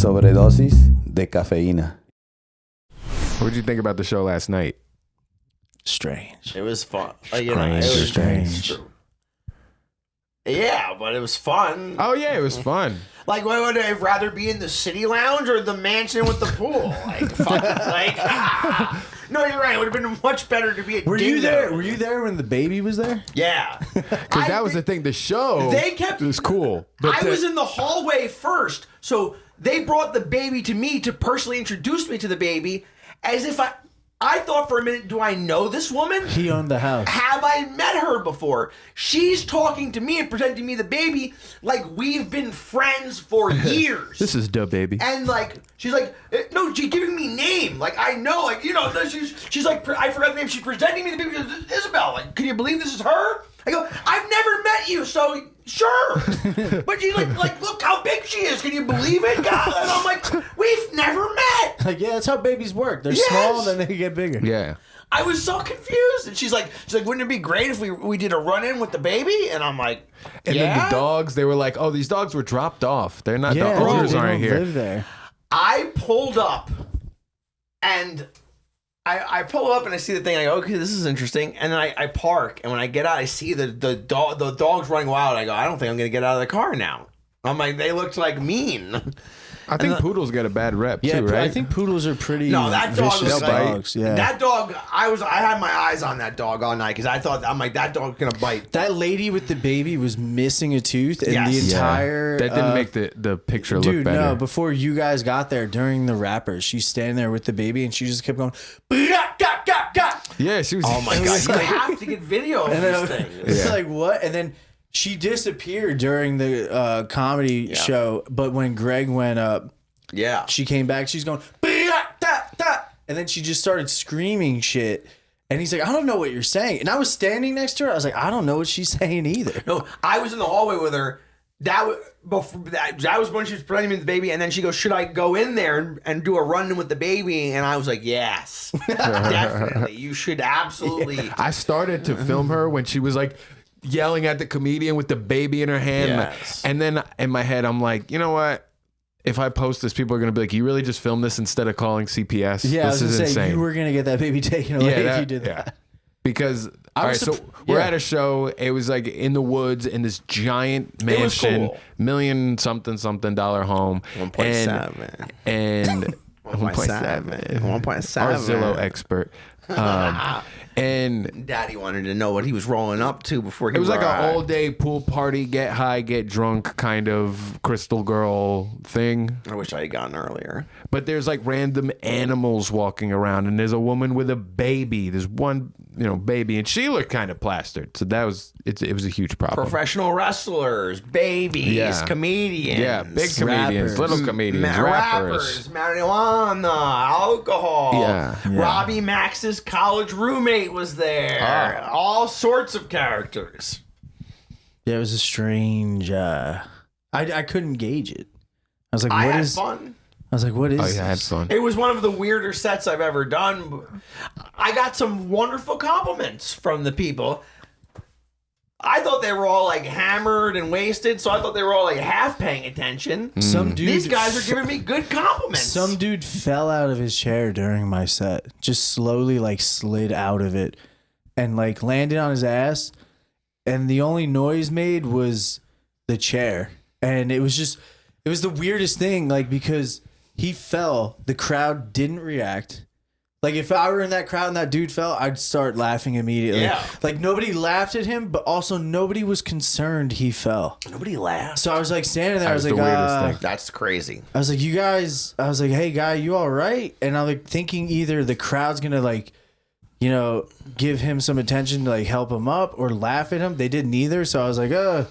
Sobredosis de cafeína. What did you think about the show last night? Strange. It was fun. It was Strange. Yeah, but it was fun. Oh yeah, it was fun. Like, what would I rather be in the city lounge or the mansion with the pool? Like, No, you're right. It would have been much better to be at Were you Dingo. there? Were you there when the baby was there? Yeah. Because that was the thing. The show it was cool. I was in the hallway first, so they brought the baby to me to personally introduce me to the baby, as if I thought for a minute, do I know this woman? He owned the house. Have I met her before? She's talking to me and presenting me the baby like we've been friends for years. This is the baby. And like, she's like, no, she's giving me name. Like, I know, like, you know, she's like, I forgot the name. She's presenting me the baby. Isabel, like, can you believe this is her? I go, I've never met you, so sure. But she's like, look how big she is. Can you believe it? God. And I'm like, we've never met. Like, yeah, that's how babies work. They're small, then they get bigger. Yeah. I was so confused. And she's like, wouldn't it be great if we did a run-in with the baby? And I'm like, And then the dogs, they were like, oh, these dogs were dropped off. They're not, Yeah, the owners they aren't don't here. live there. I pulled up and I pull up and I see the thing. I go, okay, this is interesting. And then I park. And when I get out, I see the dogs running wild. I go, I don't think I'm going to get out of the car now. I'm like, they looked like mean. I think poodles get a bad rep Yeah, too, right? I think poodles are pretty that dog vicious was like, dogs. Yeah. That dog, I had my eyes on that dog all night because I thought, I'm like, that dog's going to bite. That lady with the baby was missing a tooth, and Yes. the entire that didn't make the picture look dude. better. No, before you guys got there during the rappers, she's standing there with the baby, and she just kept going. Yeah, she was. Oh my God. You have to get video of this thing. It's like, what? And then she disappeared during the comedy show, but when Greg went up, Yeah. she came back. She's going, and then she just started screaming shit. And he's like, I don't know what you're saying. And I was standing next to her. I was like, I don't know what she's saying either. No, I was in the hallway with her. That was when she was pregnant with the baby, and then she goes, "Should I go in there and do a run-in with the baby?" And I was like, "Yes, definitely. You should absolutely." I started to film her when she was like yelling at the comedian with the baby in her hand, Yes. and then in my head, I'm like, you know what? If I post this, people are gonna be like, "You really just filmed this instead of calling CPS?" Yeah, this I was is gonna say, insane. you were going to get that baby taken away if you did that. Because all right, so we're at a show. It was like in the woods in this giant mansion, cool. $1,000,000 home, 1.7 and 1.7 our Zillow expert. And Daddy wanted to know what he was rolling up to before he it was like arrived. an all day pool party, get high, get drunk kind of crystal girl thing. I wish I had gotten earlier. But there's like random animals walking around, and there's a woman with a baby. There's one, baby, and she looked kind of plastered. So that was it was a huge problem. Professional wrestlers, babies, comedians. Yeah, big comedians, rappers. little comedians, rappers. Marijuana, alcohol. Yeah. Robbie Max's college roommate was there. All sorts of characters. Yeah, it was a strange. I couldn't gauge it. I was like, I what had is? fun. I was like, what is? Oh yeah, I had this? fun. It was one of the weirder sets I've ever done. I got some wonderful compliments from the people. I thought they were all like hammered and wasted, so I thought they were all like half paying attention. Some dude. These guys are giving me good compliments. Some dude fell out of his chair during my set. Just slowly like slid out of it, and like landed on his ass. And the only noise made was the chair, and it was the weirdest thing. Like because he fell, the crowd didn't react. Like if I were in that crowd and that dude fell, I'd start laughing immediately. Yeah. Like nobody laughed at him, but also nobody was concerned he fell. Nobody laughed. So I was like standing there. I was That like, was the weirdest thing. That's crazy. I was like, you guys. I was like, hey guy, you all right? And I'm like thinking either the crowd's gonna like, give him some attention to like help him up or laugh at him. They did neither. So I was like, and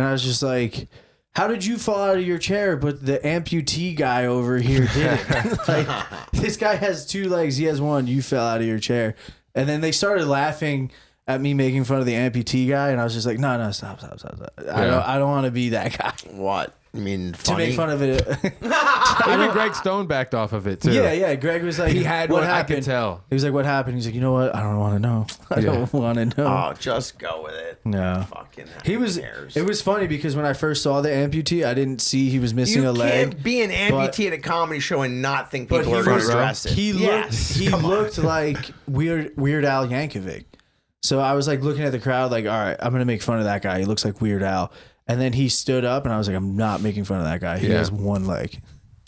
I was just like, how did you fall out of your chair, but the amputee guy over here didn't? Like, this guy has 2 legs. He has 1. You fell out of your chair. And then they started laughing at me making fun of the amputee guy. And I was just like, no, stop. I don't want to be that guy. What? I mean, to funny. make fun of it. Even Greg Stone backed off of it too. Yeah. Greg was like, He had what one, I happened? could tell. He was like, what happened? He's like, you know what? I don't want to know. I don't want to know. Oh, just go with it. No. Fucking. He was. cares? It was funny because when I first saw the amputee, I didn't see he was missing You a can't leg. be an amputee at a comedy show and not think But people he are going was- to dress it. He looked like Weird Al Yankovic. So I was like looking at the crowd, like, all right, I'm gonna make fun of that guy. He looks like Weird Al. And then he stood up, and I was like, I'm not making fun of that guy. He has one leg.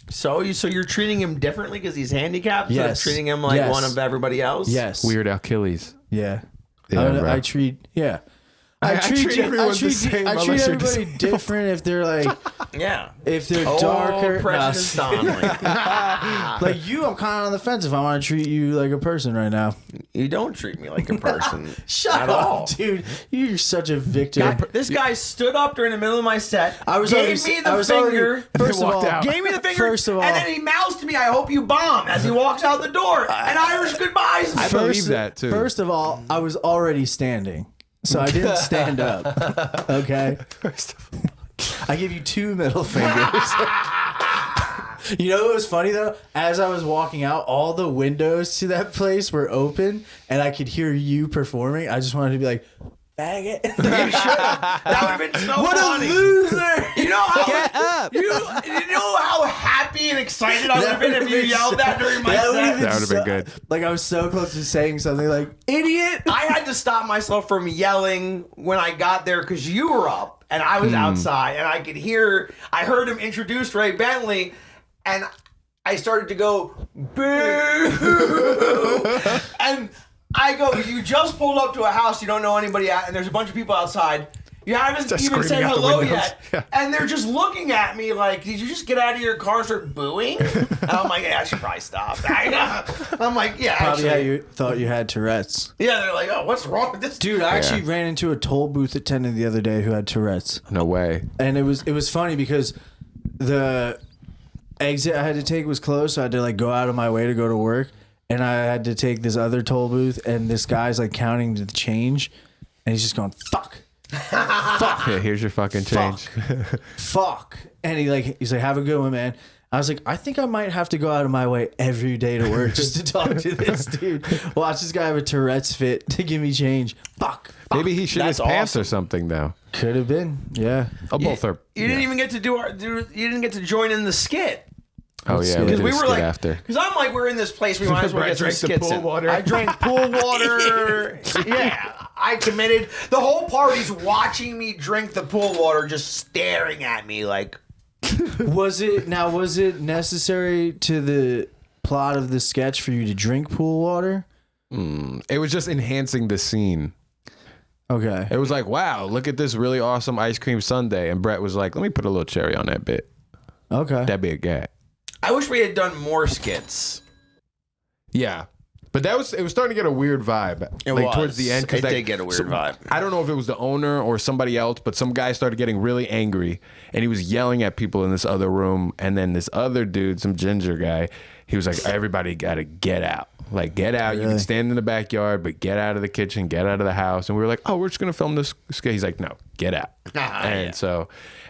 So you're treating him differently because he's handicapped? Instead of Yes. treating him like Yes. one of everybody else? Yes. Weird Achilles. Yeah. Yeah, bro. I treat. Yeah. I treat everyone the same I treat unless you're everybody disabled. different if they're like Yeah. if they're darker. Precious Nah, Donnelly. like you, I'm kind of on the fence if I want to treat you like a person right now. You don't treat me like a person. Shut at up, all. dude. You're such a victim. This guy stood up during the middle of my set. I was gave already- me the I was finger. already- first of walked all, out. Gave me the finger. First of all- and then he mouths to me, "I hope you bomb," as he walks out the door. And Irish goodbyes. I believe that too. First of all, I was already standing, so I didn't stand up. Okay. I give you 2 middle fingers. You know what was funny though? As I was walking out, all the windows to that place were open, and I could hear you performing. I just wanted to be like, "Faggot!" That would have been so What funny. a loser! You know how Get up! You know how happy and excited I would have been if you yelled that during my That set. That would've been good. Like I was so close to saying something like "idiot." I had to stop myself from yelling when I got there because you were up and I was outside and I heard him introduce Ray Bentley and I started to go, boo! And I go, you just pulled up to a house you don't know anybody at and there's a bunch of people outside. You haven't Just even said screaming out the hello windows. yet. Yeah. And they're just looking at me like, did you just get out of your car and start booing? And I'm like, yeah, I should probably stop. I'm like, yeah, Probably how actually. you thought you had Tourette's. Yeah, they're like, oh, what's wrong with this Dude, I actually ran into a toll booth attendant the other day who had Tourette's. No way. And it was funny because the exit I had to take was closed, so I had to like go out of my way to go to work. And I had to take this other toll booth, and this guy's like counting the change, and he's just going, fuck. Yeah, here's your fucking change. Fuck. And he's like, have a good one, man. I was like, I think I might have to go out of my way every day to work just to talk to this dude. Watch this guy have a Tourette's fit to give me change. Fuck. Maybe he shit his That's pants awesome. or something though. Could have been. Yeah. Oh, both are. You didn't even get to you didn't get to join in the skit. Oh yeah, Because did We a were skit like, after. because I'm like, we're in this place, we might as well Brett get some drank the skits pool in. water. I drank pool water. Yeah, I committed. The whole party's watching me drink the pool water, just staring at me like. Was it necessary to the plot of the sketch for you to drink pool water? It was just enhancing the scene. Okay. It was like, wow, look at this really awesome ice cream sundae. And Brett was like, let me put a little cherry on that bit. Okay. That'd be a gag. I wish we had done more skits. Yeah. But it was starting to get a weird vibe. Towards the end. It did get a weird vibe. I don't know if it was the owner or somebody else, but some guy started getting really angry and he was yelling at people in this other room. And then this other dude, some ginger guy, he was like, everybody got to get out. Like, get out. You can stand in the backyard, but get out of the kitchen, get out of the house. And we were like, oh, we're just going to film this skit. He's like, no, get out.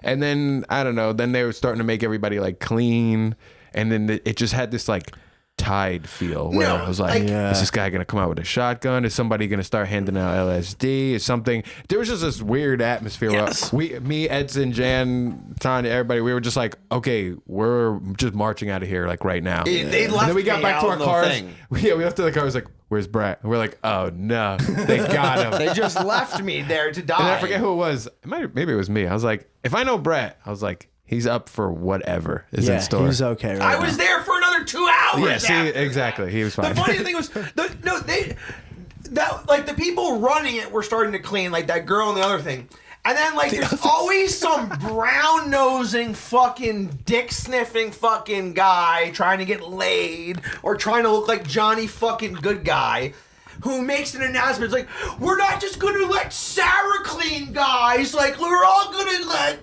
And then, I don't know, then they were starting to make everybody like clean. And then it just had this like Tide feel where I was like, is this guy gonna come out with a shotgun? Is somebody gonna start handing out LSD? Is something? There was just this weird atmosphere. Yes. Where me, Edson, Jan, Tanya, everybody, we were just like, okay, we're just marching out of here like right now. They And left then we got me back to out our in the cars. thing. We left to the car. I was like, where's Brett? And we're like, oh no, they got him. They just left me there to die. And I forget who it was. Maybe it was me. I was like, if I know Brett, I was like, he's up for whatever is in store. He's okay right I now. was there for another 2 hours. Yeah, see, after exactly. He was fine. The funny thing was, the people running it were starting to clean, like that girl and the other thing. And then, like, there's always some brown-nosing, fucking, dick-sniffing fucking guy trying to get laid or trying to look like Johnny fucking Good Guy who makes an announcement. It's like, we're not just going to let Sarah clean, guys. Like, we're all going to let...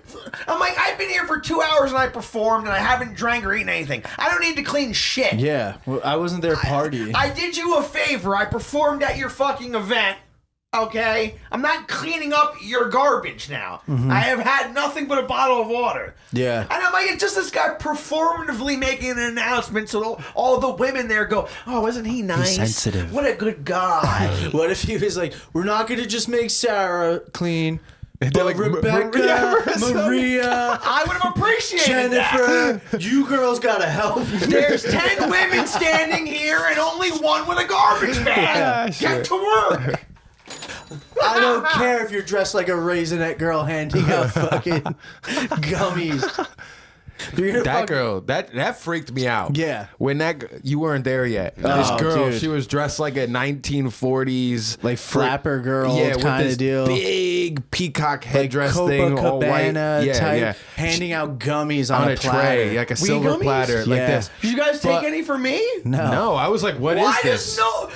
I'm like, I've been here for 2 hours and I performed and I haven't drank or eaten anything. I don't need to clean shit. Yeah. Well, I wasn't there partying. I did you a favor. I performed at your fucking event. Okay, I'm not cleaning up your garbage now. I have had nothing but a bottle of water. Yeah. And I'm like, it's just this guy performatively making an announcement so all the women there go, oh, isn't he nice? He's sensitive. What a good guy. What if he was like, we're not going to just make Sarah clean, but like, Rebecca, Maria, I would have appreciated that. Jennifer, you girls got to help. There's 10 women standing here and only one with a garbage bag. Get to work. I don't care if you're dressed like a Raisinette girl handing out fucking gummies. That girl, that freaked me out. Yeah. When you weren't there yet. This Oh, girl, dude. she was dressed like a 1940s Like flapper girl with kind this of deal. big peacock Like headdress thing, all white. Copacabana type, Yeah. handing out gummies On on a platter. tray, like a silver gummies? platter, like Yeah. this. Did you guys take But- any from me? No, I was like, what is Why this? does no?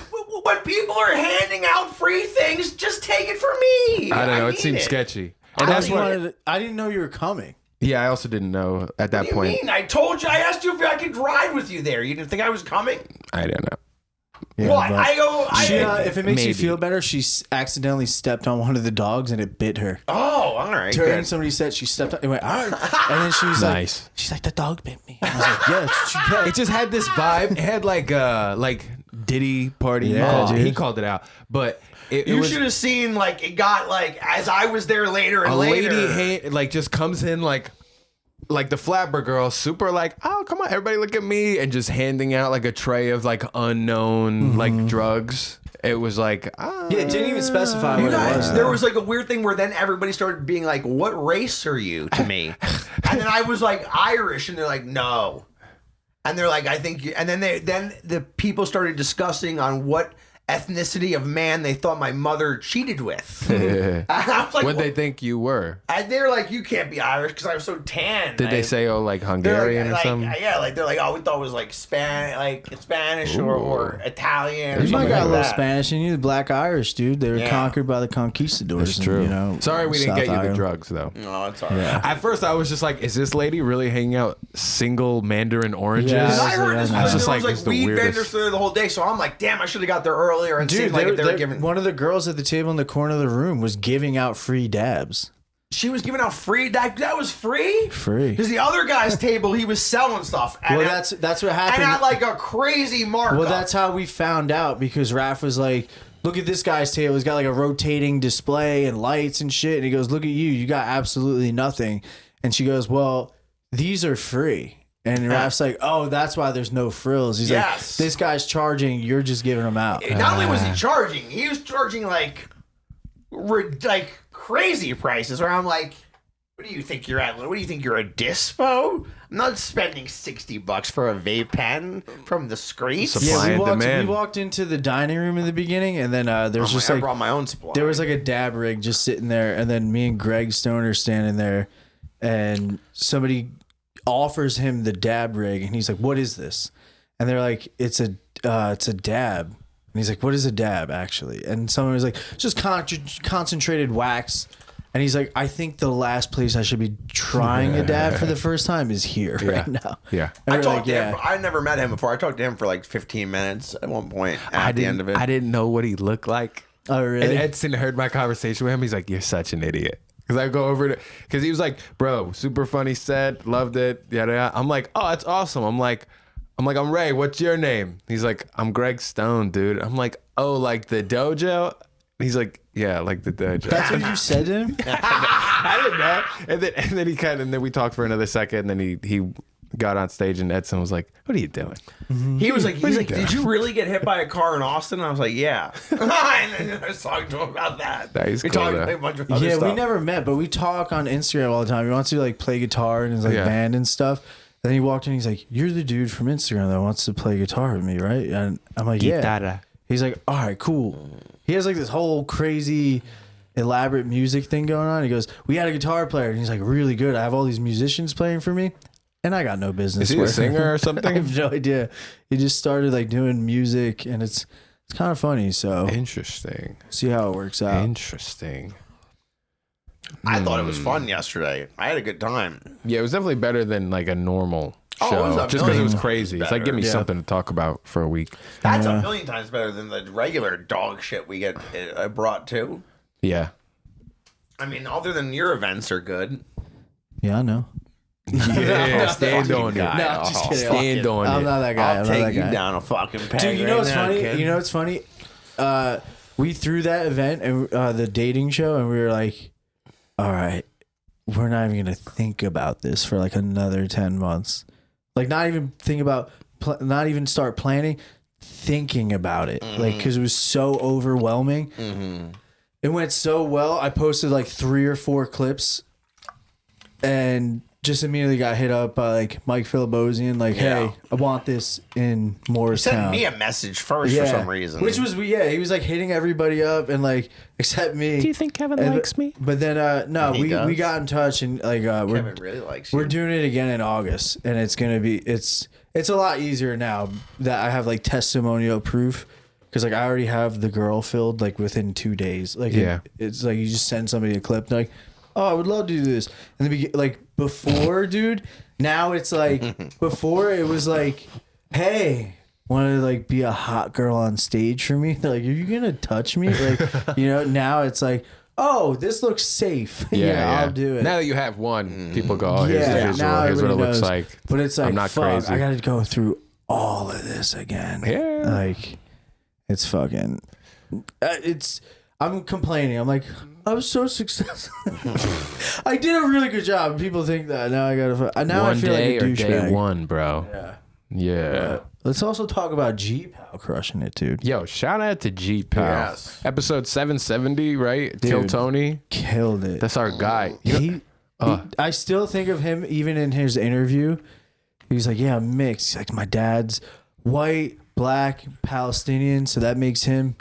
When people are handing out free things, just take it from me. I don't know. It need seemed sketchy. And I that's just what. I didn't know you were coming. Yeah, I also didn't know at that What do you point. mean? I told you. I asked you if I could ride with you there. You didn't think I was coming? I don't know. Yeah, What? but- I go. She, if it makes you Maybe. feel better, she accidentally stepped on one of the dogs and it bit her. Oh, all right. During Good. somebody said she stepped on it went, all right. And then she was Nice. like, she's like, the dog bit me. I was like, yeah, that's what you get. It just had this vibe. It had like Diddy party. Yeah, He dude. called it out, but it You was should have seen like it got like as I was there later and a later. lady like just comes in like the flapper girl, super like, oh come on, everybody look at me, and just handing out like a tray of like unknown like drugs. It was like, ah. Yeah, it didn't even specify You what it guys, was. there was like a weird thing where then everybody started being like, "What race are you?" to me, and then I was like Irish, and they're like, "No," and they're like, "I think," you, and then the people started discussing on what ethnicity of man they thought my mother cheated with. And I was like, What they think you were? and they're like, "You can't be Irish because I was so tan." Did they say like They're Hungarian or like, something? yeah, like they're like, oh, we thought it was like Spanish or Italian. Or You might something got a like little that. Spanish in you, the Black Irish, dude. They were Yeah. conquered by the conquistadors. It's true. And, you know, Sorry we didn't South get you the Ireland. drugs though. No, it's all right. Yeah. At first, I was just like, "Is this lady really hanging out single Mandarin oranges?" Yeah. Because I heard this, I was there just was like, like this is the weed weirdest- vendors there the whole day, so I'm like, damn, I should have got there earlier and Dude, seen like if they were giving. one of the girls at the table in the corner of the room was giving out free dabs. She was giving out free. That was free. Free. Because the other guy's table, he was selling stuff. And Well, at- that's what and happened. at like a crazy markup. Well, that's how we found out because Raph was like, look at this guy's table. He's got like a rotating display and lights and shit. And he goes, look at you. You got absolutely nothing. And she goes, well, these are free. And Raph's like, oh, that's why there's no frills. He's Yes. like, this guy's charging. You're just giving them out. Not only was he charging, he was charging like crazy prices. Where I'm like, what do you think you're at? What do you think you're a dispo? I'm not spending $60 for a vape pen from the streets. Supply Yeah, and we demand. walked into the dining room in the beginning, and then there's just I like brought my own supply. there was like a dab rig just sitting there, and then me and Greg Stoner standing there, and somebody offers him the dab rig, and he's like, "What is this?" And they're like, "It's a dab." And he's like, "What is a dab actually?" And someone was like, "Just concentrated wax." And he's like, "I think the last place I should be trying a dab for the first time is here right now." Yeah. And I we're talked like, to "Yeah." him. I never met him before. I talked to him for like 15 minutes at one point at the end of it. I didn't know what he looked like. Oh, really? And Edson heard my conversation with him. He's like, "You're such an idiot." Because I go over to, because he was like, "Bro, super funny set, loved it." Yada yada. I'm like, "Oh, that's awesome." I'm like, "I'm Ray. What's your name?" He's like, "I'm Greg Stone, dude." I'm like, "Oh, like the dojo?" He's like, "Yeah, like the dojo." That's what you said to him? I didn't know. And then we talked for another second. And then he got on stage, and Edson was like, "What are you doing?" He was like, "Did you really get hit by a car in Austin?" And I was like, "Yeah." And then I was talking to him about that. That is we cool, talked though. about a bunch of other Yeah, stuff. we never met, but we talk on Instagram all the time. He wants to like play guitar in his like Yeah. band and stuff. Then he walked in, he's like, "You're the dude from Instagram that wants to play guitar with me, right?" And I'm like, "Yeah." Guitarra. He's like, "All right, cool." He has like this whole crazy elaborate music thing going on. He goes, "We had a guitar player," and he's like, "Really good. I have all these musicians playing for me, and I got no business." Is he a with it." singer or I something? have no idea. He just started like doing music, and it's kind of funny. So Interesting. see how it works out. Interesting. I thought it was fun yesterday. I had a good time. Yeah, it was definitely better than like a normal. Oh, it was show a just because it million was times crazy. It's like, give me Yeah. something to talk about for a week. That's a million times better than the regular dog shit we get brought to. Yeah. I mean, other than your events are good. Yeah, I know. Yeah, stand on it. No, I'm just kidding. Stand on I'm it. not that guy. I'll I'm not take that you guy. down a fucking peg. Dude, you know what's right now, funny? kid. You know what's funny? We threw that event and the dating show, and we were like, "All right, we're not even gonna think about this for like another 10 months. Like, not even think about, not even start planning, thinking about it. Like, because it was so overwhelming. It went so well. I posted like 3 or 4 clips, and just immediately got hit up by like Mike Philibosian, like, Yeah. "Hey, I want this in He Morristown." sent me a message first for some reason. Which was, he was like hitting everybody up and like, except me. Do you think Kevin And- likes me? But then, no, He we does. got in touch and like, Kevin really likes you. we're doing it again in August, and it's gonna be, it's a lot easier now that I have like testimonial proof. Cause like I already have the girl filled like within 2 days. Like it's like you just send somebody a clip, like, "Oh, I would love to do this," and then like before, dude. Now it's like before it was like, "Hey, want to like be a hot girl on stage for me?" They're like, "Are you gonna touch me?" Like, now it's like, "Oh, this looks safe." Yeah, I'll do it. Now that you have one, people go, "Oh, here's the Yeah, visual. now Here's what it everybody looks knows. like." But it's like, I'm not fuck, crazy. I got to go through all of this again. Yeah. Like, it's fucking, I'm complaining. I'm like, I was so successful. I did a really good job. People think that. Now I got to, now I One feel like day a or douchebag. day one, bro. Yeah. Let's also talk about G-Pal crushing it, dude. Yo, shout out to G Pal. Yes. Episode 770, right? Kill Tony. Killed it. That's our guy. I still think of him even in his interview. He's like, "Yeah, I'm mixed." He's like, "My dad's white, black, Palestinian, so that makes him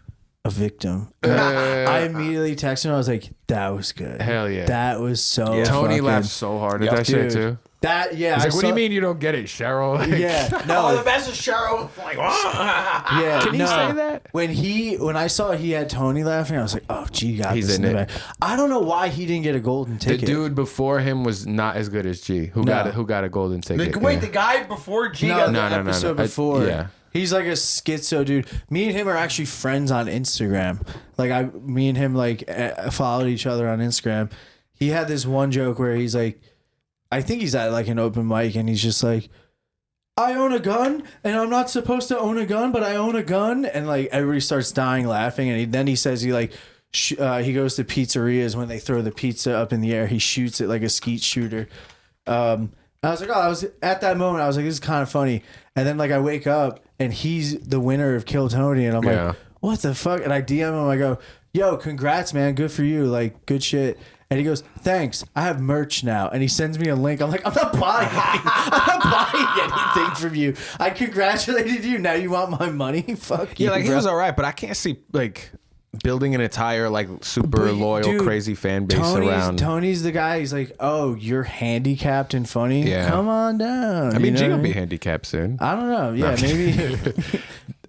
a victim." I immediately texted him. I was like, "That was good. Hell yeah. That was so." Tony fucking- laughed so hard at that shit Dude, too. That He's like, "What do you mean you don't get it, Cheryl?" Like, Yeah, Oh, the no, best is Cheryl. Like, yeah. Can he no. say that? When I saw he had Tony laughing, I was like, "Oh, gee, got He's this in the it. bag." I don't know why he didn't get a golden The ticket. dude before him was not as good as G. Who got a golden ticket? wait, the guy before G got No, No, the no, episode no. before. Yeah. He's like a schizo dude. Me and him are actually friends on Instagram. Like me and him like followed each other on Instagram. He had this one joke where he's like, I think he's at like an open mic and he's just like, "I own a gun and I'm not supposed to own a gun, but I own a gun." And like everybody starts dying laughing. And then he says he like, he goes to pizzerias when they throw the pizza up in the air. He shoots it like a skeet shooter. I was like, I was at that moment. I was like, this is kind of funny. And then like I wake up and he's the winner of Kill Tony, and I'm Yeah. like, what the fuck? And I DM him. I go, "Yo, congrats, man. Good for you. Like, good shit." And he goes, "Thanks. I have merch now." And he sends me a link. I'm like, I'm not buying anything. I'm not buying anything from you. I congratulated you. Now you want my money? Fuck you. Yeah, like he bro. was all right, but I can't see like building an entire like super But, loyal, dude, crazy fan base around. Tony's the guy. He's like, "Oh, you're handicapped and funny. Yeah. Come on down." I mean, You G know will what be mean? handicapped soon. I don't know. Yeah, maybe.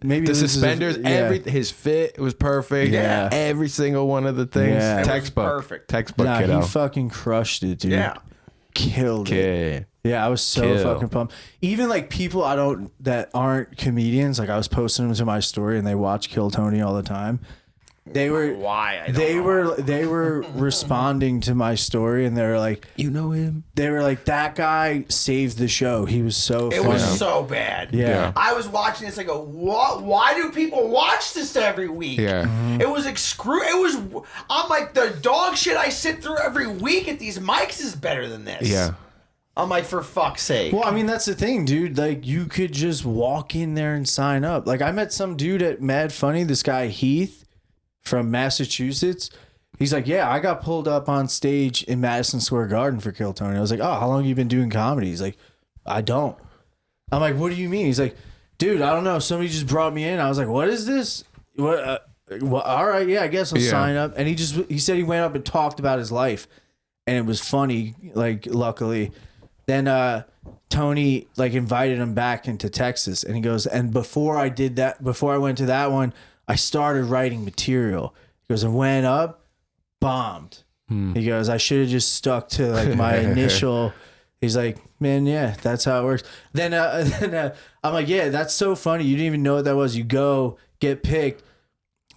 Maybe The this is a- suspenders, yeah. his fit was perfect. Yeah. Every single one of the things. Yeah. It was Textbook. perfect. Textbook, Nah, kiddo. he fucking crushed it, dude. Yeah. Killed it. Kid. Yeah, I was so Kill. fucking pumped. Even like people that aren't comedians, like I was posting them to my story and they watch Kill Tony all the time. They were Why? I don't they know. were responding to my story and they were like, You know him? they were like, "That guy saved the show. He was so It funny." was so bad. Yeah. I was watching this. I go, what? Why do people watch this every week? Yeah. It was I'm like, the dog shit I sit through every week at these mics is better than this. Yeah. I'm like, for fuck's sake. Well, I mean, that's the thing, dude. Like, you could just walk in there and sign up. Like, I met some dude at Mad Funny, this guy Heath from Massachusetts. He's like, "Yeah, I got pulled up on stage in Madison Square Garden for Kill Tony." I was like, "Oh, how long have you been doing comedy?" He's like, "I don't." I'm like, "What do you mean?" He's like, "Dude, I don't know. Somebody just brought me in." I was like, "What is this? What? All right, yeah, I guess I'll Yeah. sign up." And he said he went up and talked about his life, and it was funny. Like, luckily, then Tony like invited him back into Texas, and he goes, "And before I went to that one, I started writing material." He goes, "And went up, bombed." He goes, "I should have just stuck to like my initial He's like, man, yeah, that's how it works. Then I'm like, yeah, that's so funny. You didn't even know what that was. You go get picked.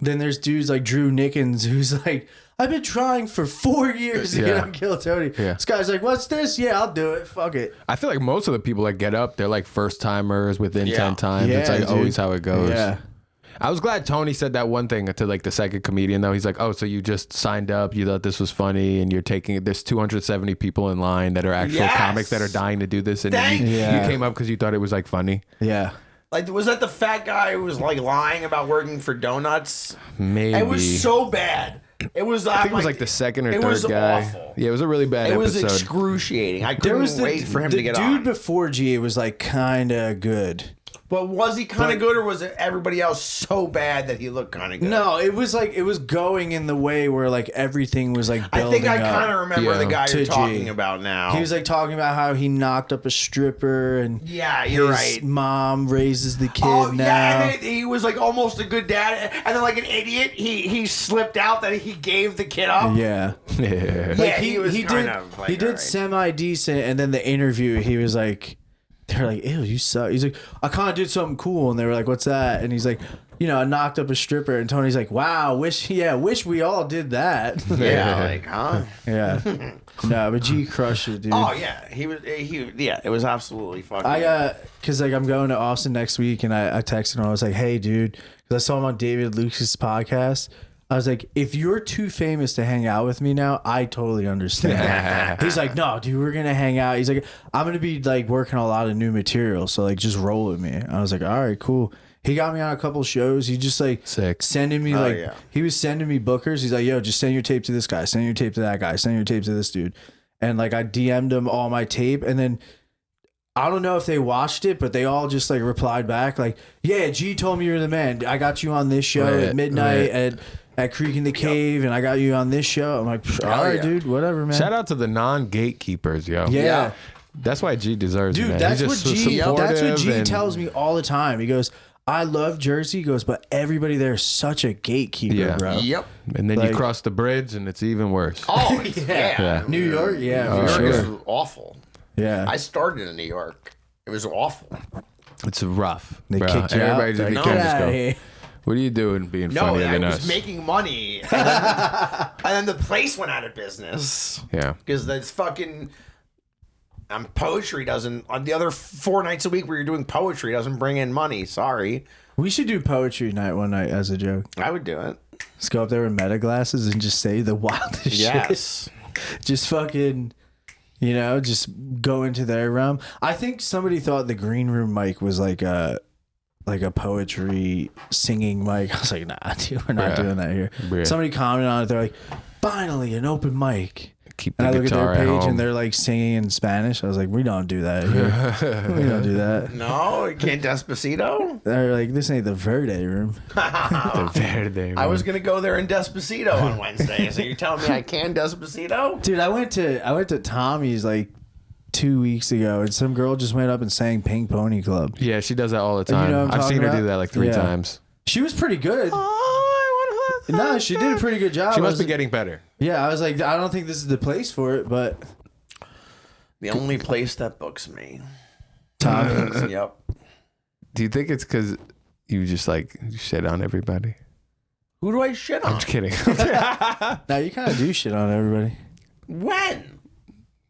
Then there's dudes like Drew Nickens who's like, I've been trying for 4 years to get on Kill Tony. Yeah. This guy's like, what's this? Yeah, I'll do it. Fuck it. I feel like most of the people that get up, they're like first timers within 10 times. Yeah, it's like dude. always how it goes. Yeah. I was glad Tony said that one thing to like the second comedian though. He's like, oh, so you just signed up, you thought this was funny, and you're taking there's 270 people in line that are actual comics that are dying to do this, and you came up because you thought it was like funny. Yeah. Like, was that the fat guy who was like lying about working for donuts? Maybe. It was so bad. It was. I think it was like the second or third guy. Awful. Yeah, it was a really bad episode. It was episode. excruciating. I couldn't wait for him to get on. The dude before G was like kind of good. But was he kind of good, or was it everybody else so bad that he looked kind of good? No, it was like it was going in the way where like everything was like building I think I up kind of remember the guy you're to talking G. about now. He was like talking about how he knocked up a stripper and you're his right. mom raises the kid now. Yeah, and he was like almost a good dad, and then like an idiot, he slipped out that he gave the kid up. Yeah, yeah. like he was kind of like, he did right. semi decent, and then the interview he was like, they're like, ew, you suck. He's like, I kind of did something cool, and they were like, what's that? And he's like, you know, I knocked up a stripper, and Tony's like, wow, wish we all did that. Yeah, like, huh? Yeah. No, but G crushed it, dude. Oh yeah, it was absolutely fucking. Cause like I'm going to Austin next week, and I texted him. I was like, hey, dude, because I saw him on David Luke's podcast. I was like, if you're too famous to hang out with me now, I totally understand. He's like, no, dude, we're gonna hang out. He's like, I'm gonna be like working a lot of new material, so like just roll with me. I was like, all right, cool. He got me on a couple shows. He just like sending me he was sending me bookers. He's like, yo, just send your tape to this guy, send your tape to that guy, send your tape to this dude. And like I DM'd him all my tape, and then I don't know if they watched it, but they all just like replied back like, yeah, G told me you're the man. I got you on this show at midnight at Creek in the Cave, and I got you on this show. I'm like, all right, dude, whatever, man. Shout out to the non-gatekeepers, yo. Yeah. That's why G deserves it, dude, man. that's He's what G and tells me all the time. He goes, I love Jersey. He goes, but everybody there is such a gatekeeper, bro. Yep. And then you cross the bridge, and it's even worse. Oh, yeah. New York, New York is awful. Yeah. I started in New York. It was awful. It's rough. They bro. kicked you Everybody out. just Like, can't get just outta go. here. What are you doing being No, funnier I than was us? making money, and then the place went out of business. Yeah. Because that's fucking. Poetry doesn't. On the other 4 nights a week where you're doing poetry doesn't bring in money. Sorry. We should do poetry night one night as a joke. I would do it. Let's go up there with meta glasses and just say the wildest Yes. shit. Just fucking, you know, just go into their realm. I think somebody thought the green room mic was like a poetry singing mic. I was like, nah, dude, we're not doing that here. Yeah. Somebody commented on it. They're like, finally, an open mic. Keep And the I look at guitar their at page home. and they're like singing in Spanish. I was like, we don't do that here. We don't do that. No, you can't Despacito. They're like, this ain't the Verde room. The Verde, I was gonna go there in Despacito on Wednesday. So you're telling me I can Despacito? Dude, I went to Tommy's like 2 weeks ago, and some girl just went up and sang Pink Pony Club. Yeah, she does that all the time. You know what I'm I've seen her talking do about? that like 3 Yeah. times. She was pretty good. No, she did a pretty good job. She I must was be like- getting better. Yeah, I was like, I don't think this is the place for it, but The only place that books me. Tommy's. Yep. Do you think it's because you just like shit on everybody? Who do I shit on? I'm just kidding. Now you kind of do shit on everybody. When?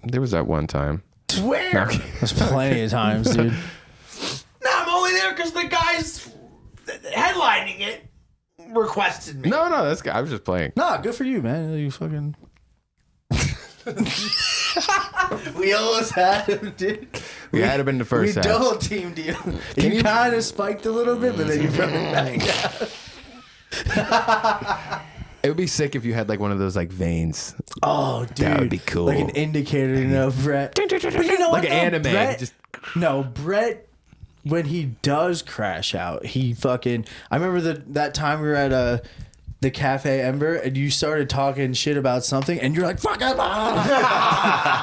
There was that one time. Where? There's plenty of times, dude. No, I'm only there because the guys headlining it requested me. No, that's good. I was just playing. Nah, good for you, man. You fucking. We almost had him, dude. We had him in the first We half. double teamed you. You kind of spiked a little bit, but then you brought it back down. It would be sick if you had like one of those like veins. Oh, dude. That would be cool. Like an indicator, you know, Brett. But you know Like what, an though? anime. Brett, Brett, when he does crash out, he fucking... I remember that time we were at the Cafe Ember, and you started talking shit about something, and you're like, fuck it!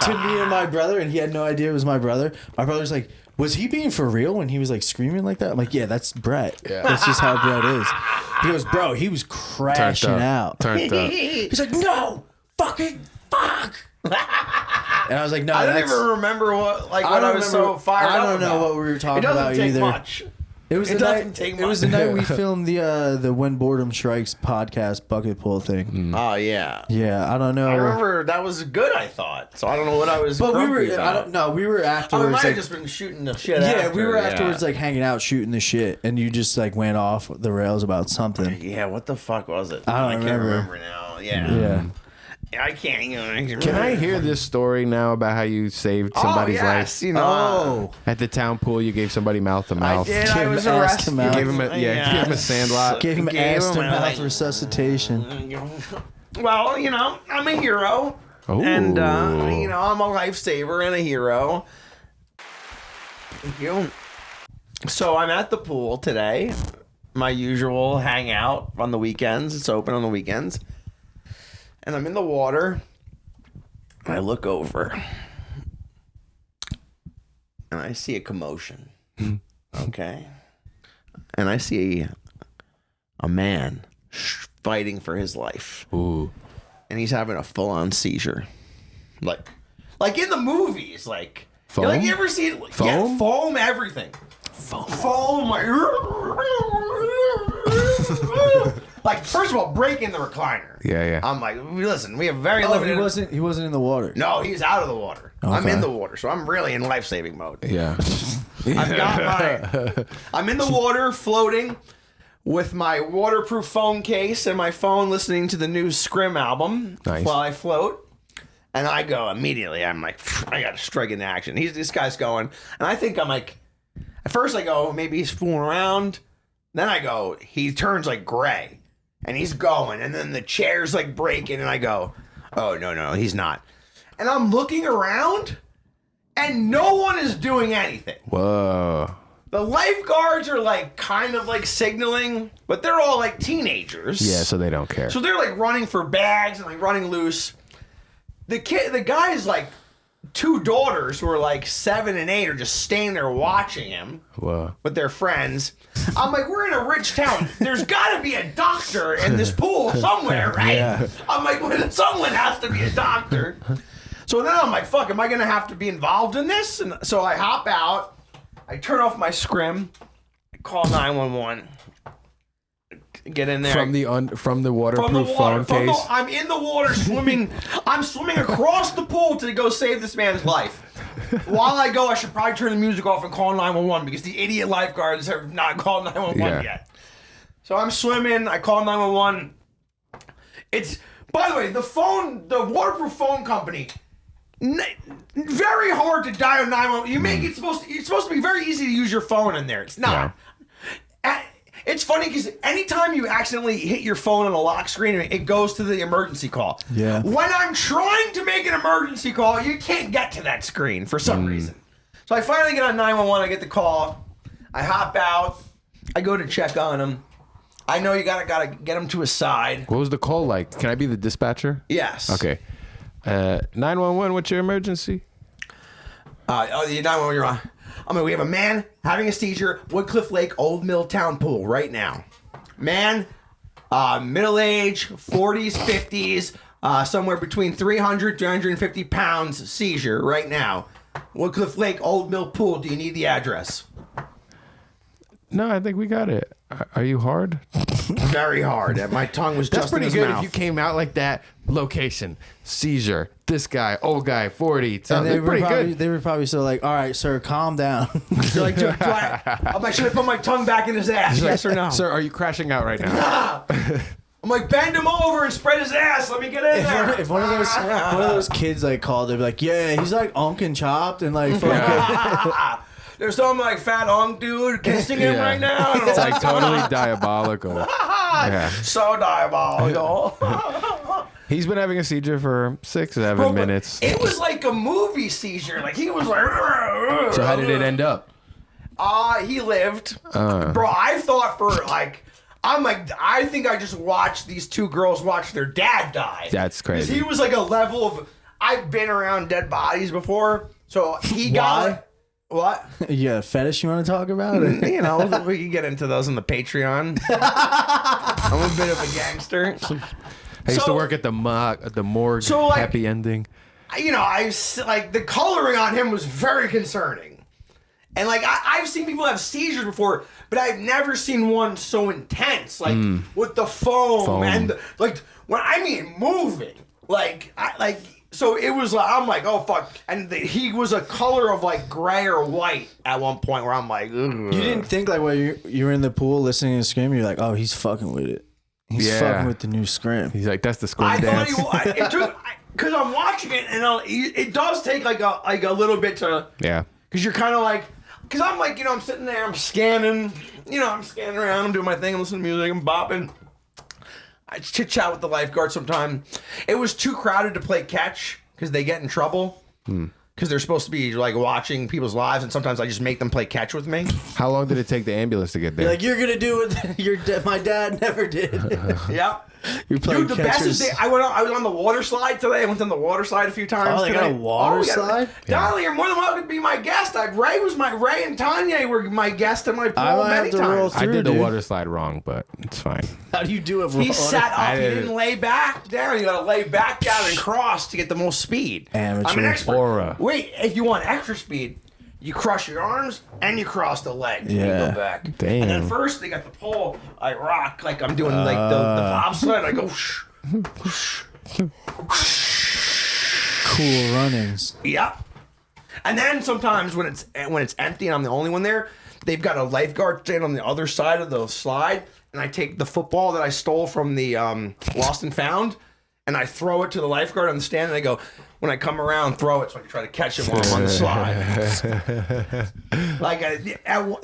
To me and my brother, and he had no idea it was my brother. My brother's like, was he being for real when he was like screaming like that? I'm like, yeah, that's Brett. Yeah. That's just how Brett is. He goes, bro, he was crashing out. Turned up. He's like, no, fucking fuck. And I was like, no, I don't that's, even remember what I I don't was remember- so fired up I don't know about. what we were talking It doesn't about take either. much. It was It the doesn't night. take It was the much. night we filmed the When Boredom Strikes podcast bucket pull thing. Oh yeah. Yeah, I don't know. I remember that was good. I thought so. I don't know what I was. But we grumpy were. about. I don't know. We were Oh, we afterwards. might have like, just been shooting the shit. yeah, after, we were yeah. afterwards, like hanging out, shooting the shit, and you just like went off the rails about something. Yeah, what the fuck was it? I don't can't remember. remember now. Yeah. Yeah. I can't. Can I hear this story now about how you saved somebody's oh, yes, life? You know, Oh, At the town pool, you gave somebody mouth to I mouth. did. I Gave was him ass arrested. to mouth. Gave him a, gave him a sandlot. gave him Gave ass to him, mouth like- resuscitation. Well, you know, I'm a hero, Ooh. and you know, I'm a lifesaver and a hero. Thank you. So I'm at the pool today. My usual hangout on the weekends. It's open on the weekends, and I'm in the water. I look over, and I see a commotion. Okay, and I see a man fighting for his life. Ooh. And he's having a full-on seizure, like in the movies, like Foam? You, like you ever see Foam? Yeah, foam, everything, foam, like first of all, breaking the recliner. Yeah, yeah. I'm like, listen, we have very Oh, limited. he wasn't in the water. No, he's out of the water. I'm Okay. in the water, so I'm really in life-saving mode. Yeah. I've got I'm in the water, floating, with my waterproof phone case and my phone, listening to the new Scrim album Nice. while I float. And I go immediately. I'm like, I got to strike into action. This guy's going, and I think I'm like, at first I go, maybe he's fooling around. Then I go, he turns like gray, and he's going, and then the chair's like breaking, and I go, oh no, he's not. And I'm looking around, and no one is doing anything. Whoa. The lifeguards are like kind of like signaling, but they're all like teenagers. Yeah, so they don't care. So they're like running for bags and like running loose. The guy's like 2 daughters who are like 7 and 8 are just staying there watching him Whoa. with their friends. I'm like, we're in a rich town. There's got to be a doctor in this pool somewhere, right? Yeah. I'm like, well, someone has to be a doctor. So then I'm like, fuck, am I going to have to be involved in this? And so I hop out. I turn off my scrim. I call 911. Get in there. From the waterproof phone case. I'm in the water swimming. I'm swimming across the pool to go save this man's life. While I go, I should probably turn the music off and call 911 because the idiot lifeguards have not called 911 Yeah. yet. So I'm swimming. I call 911. It's, by the way, the waterproof phone company. Very hard to dial 911. You make it it's supposed to be very easy to use your phone in there. It's not. It's funny because anytime you accidentally hit your phone on a lock screen, it goes to the emergency call. Yeah. When I'm trying to make an emergency call, you can't get to that screen for some reason. So I finally get on 911. I get the call. I hop out. I go to check on him. I know you gotta get him to his side. What was the call like? Can I be the dispatcher? Yes. Okay. 911, what's your emergency? The 911, you're on. I mean, we have a man having a seizure, Woodcliff Lake, Old Milltown Pool, right now. Man, middle age, 40s, 50s, somewhere between 300, 350 pounds seizure right now. Woodcliff Lake, Old Mill Pool. Do you need the address? No, I think we got it. Are you hard? Very hard. My tongue was That's just pretty in his good mouth. if you came out like that. Location, seizure, this guy, old guy, 40. And they They're were pretty probably good. they were probably so like, all right, sir, calm down. You're like, I'm like, should I put my tongue back in his ass? Yes or no? Sir, are you crashing out right now? I'm like, bend him over and spread his ass. Let me get in there. If one of those kids like called, they'd be like, yeah, he's like unk and chopped and like fucking. There's some like fat unk dude kissing him Yeah. right now. I don't know It's like what's going on. totally diabolical. Yeah. So diabolical. He's been having a seizure for 6, 7 Bro, but minutes. It was like a movie seizure. Like he was like. So how did it end up? He lived. Bro, I thought for like. I'm like, I think I just watched these 2 girls watch their dad die. That's 'Cause crazy. he was like a level of. I've been around dead bodies before, so he got. Why? Like, what? You got a fetish you want to talk about? Or? You know, we can get into those on the Patreon. I'm a bit of a gangster. I used So- to work at the morgue. So, like- Happy ending. like the coloring on him was very concerning. And like I've seen people have seizures before, but I've never seen one so intense, like with the foam. And like when I mean moving, so it was like I'm like, oh fuck, and he was a color of like gray or white at one point where I'm like, ugh. You didn't think like while you were in the pool listening to Scream, you're like, oh, he's fucking with it. He's fucking with the new Scream. He's like, that's the Scream I dance. thought he was, because I'm watching it and it does take like a little bit to, because you're kind of like. Because I'm like, I'm sitting there, I'm scanning, I'm scanning around, I'm doing my thing, I'm listening to music, I'm bopping. I chit chat with the lifeguard sometime. It was too crowded to play catch because they get in trouble. Because they're supposed to be like watching people's lives, and sometimes I just make them play catch with me. How long did it take the ambulance to get there? You're like, you're gonna do what my dad never did. Yeah. You're playing Dude, the best is I was on the water slide today. I went on the water slide a few times. Oh, they got a water slide? Darling, you're more than welcome to be my guest. Ray and Tanya were my guest in my pool I might many have to roll times. I did the dude. water slide wrong, but it's fine. How do you do it? He sat up. He didn't. didn't lay back down. You got to lay back down and cross to get the most speed. Amateur. I'm an expert. Aura. Wait, if you want extra speed, you cross your arms and you cross the legs when you go back. Damn. And then first they got the pole. I rock like I'm doing like the bobsled. I go shh. Cool run-ins. Yep. And then sometimes when it's empty and I'm the only one there, they've got a lifeguard stand on the other side of the slide, and I take the football that I stole from the Lost and Found, and I throw it to the lifeguard on the stand, and I go, when I come around, throw it so I can try to catch it while I'm on the slide.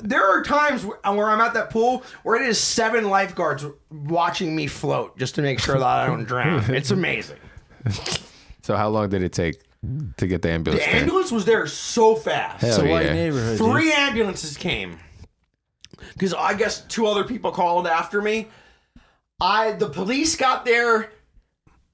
There are times where I'm at that pool where it is 7 lifeguards watching me float just to make sure that I don't drown. It's amazing. So how long did it take to get the ambulance? The ambulance was there so fast. It's a white yeah. neighborhood. 3 ambulances came. Because I guess 2 other people called after me. The police got there,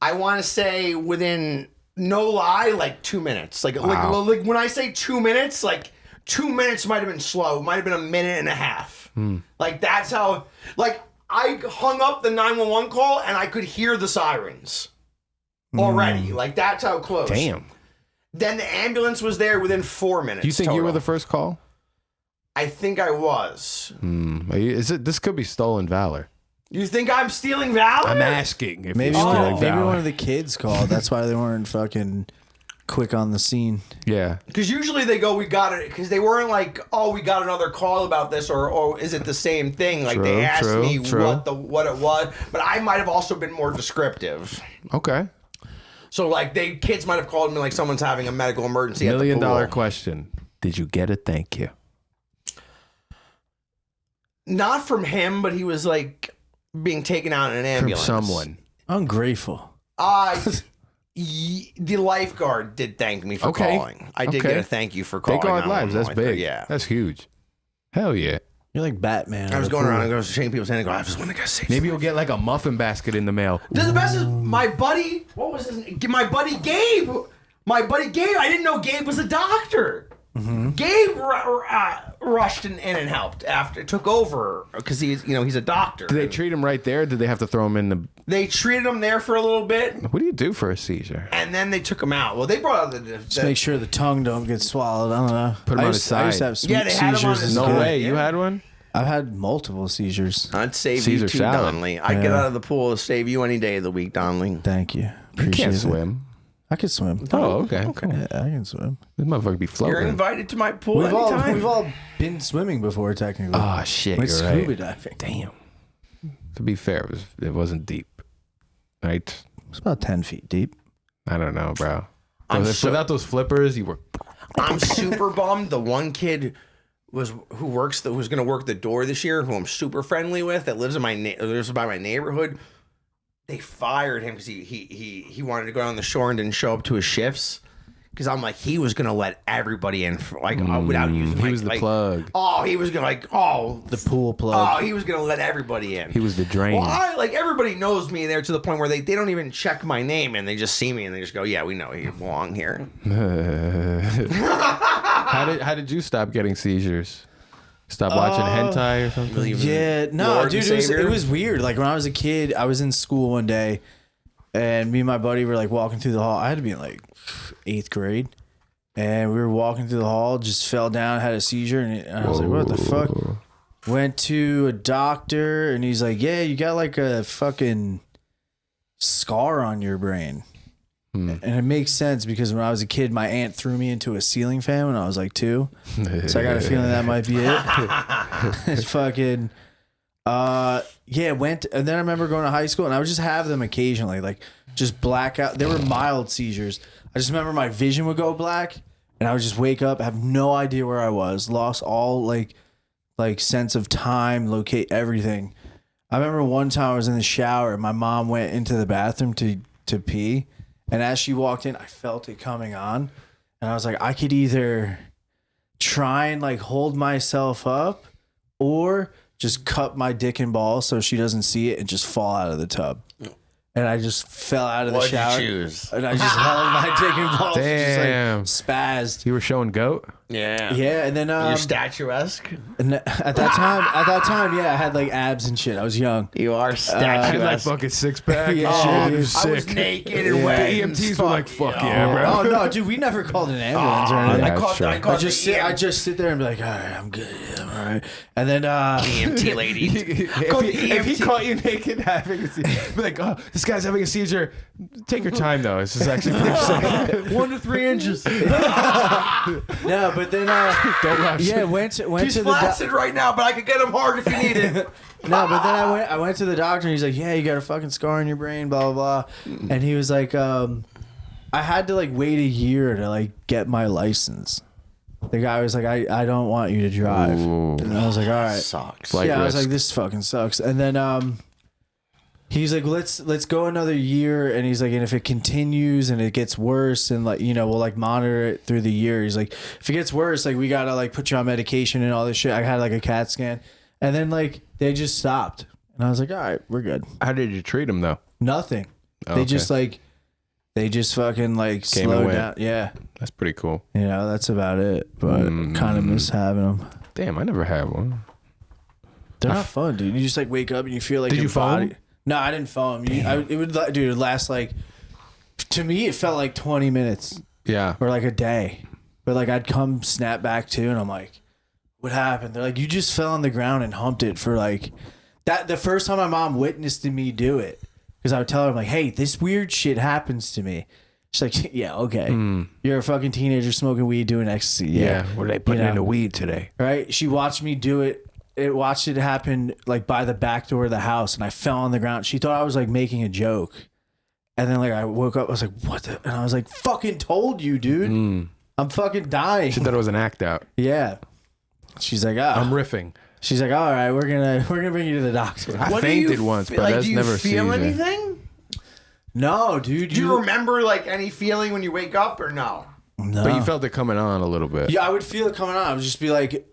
I want to say within, no lie, like 2 minutes. Like when I say 2 minutes, like 2 minutes might have been slow. It might have been a minute and a half. Like that's how, like I hung up the 911 call and I could hear the sirens already. Like that's how close. Damn. Then the ambulance was there within 4 minutes. Do you think total. you were the first call? I think I was. This could be stolen valor. You think I'm stealing valor? I'm asking if Maybe you're one, stealing maybe valor. one of the kids called. That's why they weren't fucking quick on the scene. Yeah. Because usually they go, we got it. Because they weren't like, oh, we got another call about this, or is it the same thing? Like they asked me what it was, but I might have also been more descriptive. Okay. So like kids might have called me like someone's having a medical emergency. $1 at the million pool. question. Did you get a thank you? Not from him, but he was like being taken out in an ambulance. From someone. Ungrateful. The lifeguard did thank me for calling. I did get a thank you for They calling. guard lives. That's 911. big. Yeah. That's huge. Hell yeah. You're like Batman. I was going around and going shaking people's hand and go, I just want to go save. Maybe you'll get like a muffin basket in the mail. The best is my buddy. What was his name? My buddy Gabe. I didn't know Gabe was a doctor. Gabe rushed in and helped after, took over because he's a doctor. Did they treat him right there? Or did they have to throw him in the? They treated him there for a little bit, What do you do for a seizure? and then they took him out. Well, they brought out Just make sure the tongue don't get swallowed. I don't know. Put 'em I on used, the I used to side. have sweet Yeah, they had 'em on seizures. his as a No kid. way. Yeah. You had one? I've had multiple seizures. I'd save Caesar you too, salad. Donnelly. I'd get out of the pool to save you any day of the week, Donnelly. Thank you. You Appreciate can't it. swim. I could swim. Oh, okay. Cool. Yeah, I can swim. This motherfucker be floating. You're invited to my pool We've anytime. all been swimming before, technically. Oh shit! Went You're scuba right. diving. Damn. To be fair, it wasn't deep. Right? It's about 10 feet deep. I don't know, bro. Without those flippers, you were. I'm super bummed. The one kid who's going to work the door this year, who I'm super friendly with, that lives by my neighborhood. They fired him because he wanted to go down the shore and didn't show up to his shifts. Because I'm like, he was gonna let everybody in without using. He was the plug. Oh, he was gonna The pool plug. Oh, he was gonna let everybody in. He was the drain. Well, everybody knows me there to the point where they don't even check my name and they just see me and they just go, yeah, we know you belong here. How did you stop getting seizures? Stop watching hentai or something? Yeah, no, Lord dude, and Savior. it was weird. Like when I was a kid, I was in school one day, and me and my buddy were like walking through the hall. I had to be in like 8th grade, and we were walking through the hall, just fell down, had a seizure, and I was like, what the fuck? Went to a doctor, and he's like, yeah, you got like a fucking scar on your brain. And it makes sense because when I was a kid, my aunt threw me into a ceiling fan when I was like 2. So I got a feeling that might be it. It's fucking, went. And then I remember going to high school, and I would just have them occasionally, like just blackout. They were mild seizures. I just remember my vision would go black, and I would just wake up, have no idea where I was, lost all like sense of time, locate everything. I remember one time I was in the shower, and my mom went into the bathroom to pee. And as she walked in, I felt it coming on. And I was like, I could either try and like hold myself up or just cut my dick and balls so she doesn't see it and just fall out of the tub. And I just fell out of the shower. What'd you choose? And I just held my dick and balls. Damn. Just like spazzed. You were showing goat? Yeah. Yeah, and then You're statuesque. and at that time, yeah, I had like abs and shit. I was young. You are Like statuesque. fucking six pack. Yeah, Oh, dude. dude, sick. I was naked and The wet. EMTs were like, fuck yeah, bro. Oh no, dude, we never called an ambulance or anything. yeah, I sure. called I just sit there and be like, all right, I'm good, yeah, I'm all right. And then EMT lady. If he caught you naked having a seizure, be like, oh, this guy's having a seizure. Take your time though. This is actually pretty sick. 1 to 3 inches. no, but then Don't rush. yeah, went to He's the flaccid right now, but I could get him hard if you need it. no, but then I went to the doctor, and he's like, yeah, you got a fucking scar in your brain, blah blah blah. And he was like, I had to like wait a year to like get my license. The guy was like, I don't want you to drive. Ooh. And I was like, all right. Sucks. Like I was risk. like, this fucking sucks. And then he's like, let's go another year. And he's like, and if it continues and it gets worse, and like, you know, we'll like monitor it through the year. He's like, if it gets worse, like we gotta like put you on medication and all this shit. I had like a CAT scan, and then like they just stopped, and I was like, all right, we're good. How did you treat him though? Nothing. Oh, They okay. just like, they just fucking like Came and slowed went. down. Yeah. That's pretty cool. You know, that's about it. But kind of miss having them. Damn, I never had one. They're not fun, dude. You just like wake up and you feel like Did your you foam? body. No, I didn't foam. It would, dude. It would last like. To me, it felt like 20 minutes Yeah. or like a day, but like I'd come snap back to, and I'm like, "What happened?" They're like, "You just fell on the ground and humped it for like that." The first time my mom witnessed me do it, because I would tell her, I'm like, "Hey, this weird shit happens to me." She's like, "Yeah, okay. You're a fucking teenager smoking weed, doing ecstasy. Yeah, What are they putting You know. into weed today? right." She watched me do it. Watched it happen like by the back door of the house, and I fell on the ground. She thought I was like making a joke, and then like I woke up, I was like, "What the?" And I was like, "Fucking told you, dude. I'm fucking dying." She thought it was an act out. Yeah. She's like, "Ah." I'm riffing. She's like, "All right, we're gonna bring you to the doctor." I fainted once, but that's do you never feel seizure. anything? No, dude. Do you remember like any feeling when you wake up or no? No. But you felt it coming on a little bit. Yeah, I would feel it coming on. I would just be like,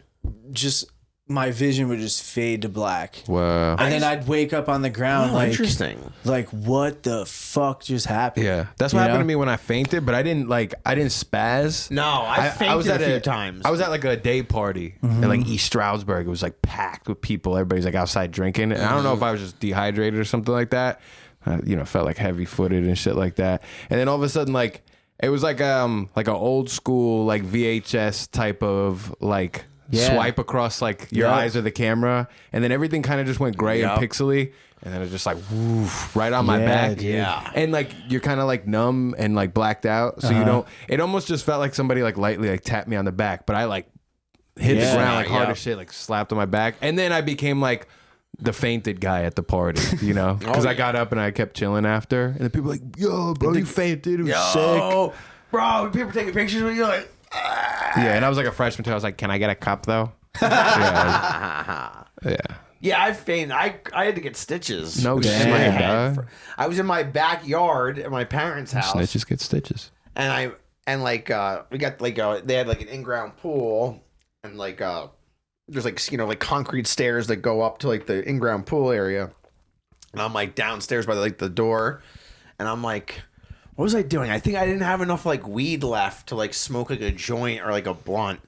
my vision would just fade to black. Wow. And then I'd wake up on the ground Interesting. like what the fuck just happened? Yeah, that's what You happened know? to me when I fainted, but I didn't spaz. No, I fainted a few times. I was at like a day party in like East Stroudsburg. It was like packed with people. Everybody's like outside drinking. And I don't know if I was just dehydrated or something like that. Felt like heavy footed and shit like that. And then all of a sudden, like it was like an old school like VHS type of like swipe across like your eyes of the camera, and then everything kind of just went gray and pixely. And then it just like woof, right on my back. dude. Yeah. And like you're kind of like numb and like blacked out. So you don't, it almost just felt like somebody like lightly like tapped me on the back, but I like hit the ground like hard as shit, like slapped on my back. And then I became like the fainted guy at the party, you know? Because I got up and I kept chilling after. And the people were like, yo, bro, you fainted. It was sick. Oh, bro, people taking pictures with you like. Yeah. And I was like a freshman too. I was like, can I get a cup though? Yeah. Yeah, I fainted. I had to get stitches. No in shit, my head. dog. I was in my backyard at my parents' house, Snitches get stitches. and we got like they had like an in-ground pool, and like there's like like concrete stairs that go up to like the in-ground pool area, and I'm like downstairs by the door, and I'm like, what was I doing? I think I didn't have enough like weed left to like smoke like a joint or like a blunt.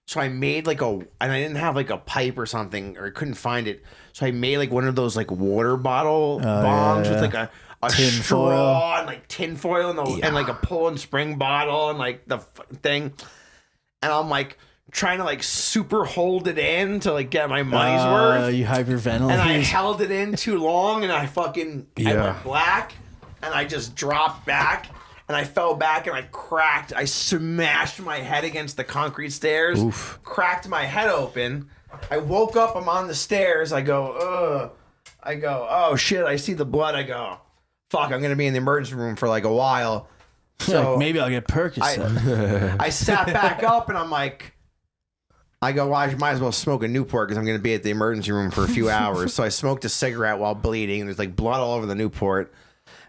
So I made and I didn't have like a pipe or something, or I couldn't find it. So I made like one of those like water bottle bombs with like a straw and like tin foil and like a pull and spring bottle and like the thing. And I'm like trying to like super hold it in to like get my money's worth. You hyperventilate. And I held it in too long and I went black and I just dropped back and I fell back and I cracked. I smashed my head against the concrete stairs. Oof. Cracked my head open. I woke up. I'm on the stairs. I go, ugh. I go, oh shit, I see the blood. I go, fuck, I'm going to be in the emergency room for like a while. So like, maybe I'll get Percocet. I sat back up and I'm like, I go, well, I might as well smoke a Newport because I'm going to be at the emergency room for a few hours. So I smoked a cigarette while bleeding. There's like blood all over the Newport.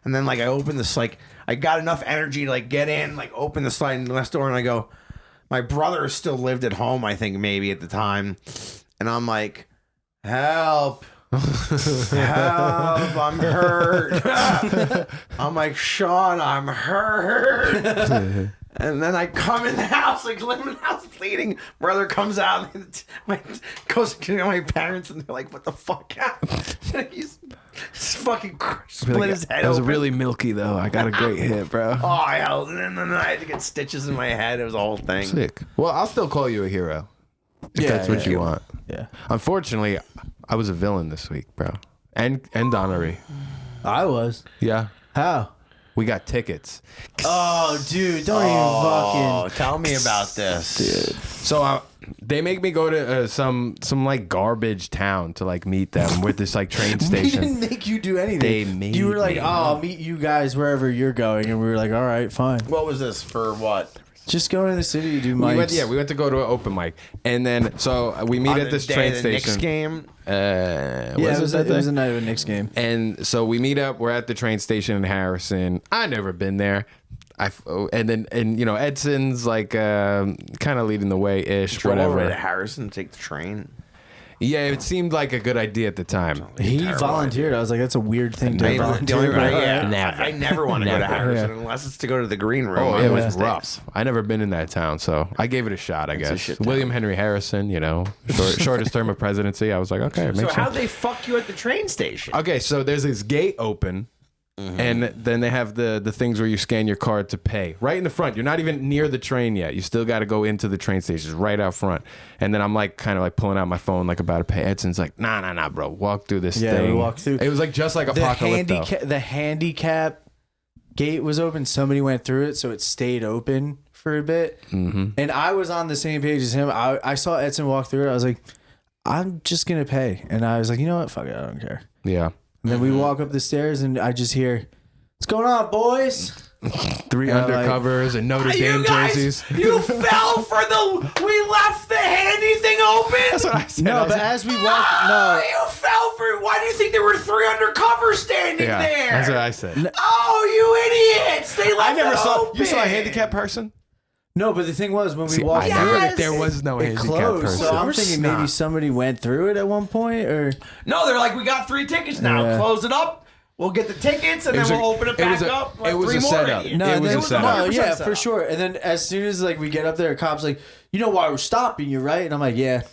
And then like I opened this, like I got enough energy to like get in, like open the sliding glass door and I go, my brother still lived at home, I think maybe at the time. And I'm like, help. Help, I'm hurt. I'm like, Sean, I'm hurt. And then I come in the house, like living in the house bleeding. Brother comes out and goes to my parents and they're like, what the fuck happened? He's fucking split his head open. It was really milky though. I got a great hit, bro. Oh, I held it and then I had to get stitches in my head. It was a whole thing. Sick. Well, I'll still call you a hero. If that's what you want. Yeah. Unfortunately, I was a villain this week, bro. And Donnery. I was. Yeah. How? We got tickets. Oh, dude, don't even fucking tell me about this, dude. So they make me go to some like garbage town to like meet them with this like train station. We didn't make you do anything. They made you were like, me. oh, I'll meet you guys wherever you're going, and we were like, all right, fine. What was this for? What? Just go to the city to do mics. We went to go to an open mic, and then so we meet at this train station. Knicks game. It was a night of a Knicks game. And so we meet up. We're at the train station in Harrison. I never been there. And you know Edson's like kind of leading the way ish. Whatever. Over to Harrison, take the train. Yeah, it seemed like a good idea at the time. He volunteered. I was like, that's a weird thing to volunteer. I never want to go to Harrison unless it's to go to the green room. Oh, it was rough. I never been in that town, so I gave it a shot, I guess. William Henry Harrison, you know, shortest term of presidency. I was like, okay. So how'd they fuck you at the train station? Okay, so there's this gate open. And then they have the things where you scan your card to pay right in the front. You're not even near the train yet. You still got to go into the train station right out front. And then I'm like kind of like pulling out my phone like about to pay. Edson's like, nah, bro. Walk through this thing. Yeah, we walked through. It was like just like Apocalypto. The handicap gate was open. Somebody went through it, so it stayed open for a bit. And I was on the same page as him. I saw Edson walk through it. I was like, I'm just going to pay. And I was like, you know what? Fuck it. I don't care. Yeah. And then we walk up the stairs, and I just hear, "What's going on, boys?" 3 undercovers and Notre Dame jerseys. You fell for we left the handy thing open? That's what I said. No, but as we walked, you fell for why do you think there were 3 undercovers standing there? That's what I said. Oh, you idiots. They left open. You saw a handicapped person? No, but the thing was, when we walked through, there was no handicapped person. So I'm thinking maybe somebody went through it at one point, or no, they're like, we got 3 tickets now. Yeah. Close it up. We'll get the tickets and then we'll open it back up. It was a setup. No, yeah, for sure. And then as soon as like we get up there, a cop's like, you know why we're stopping you, right? And I'm like, yeah.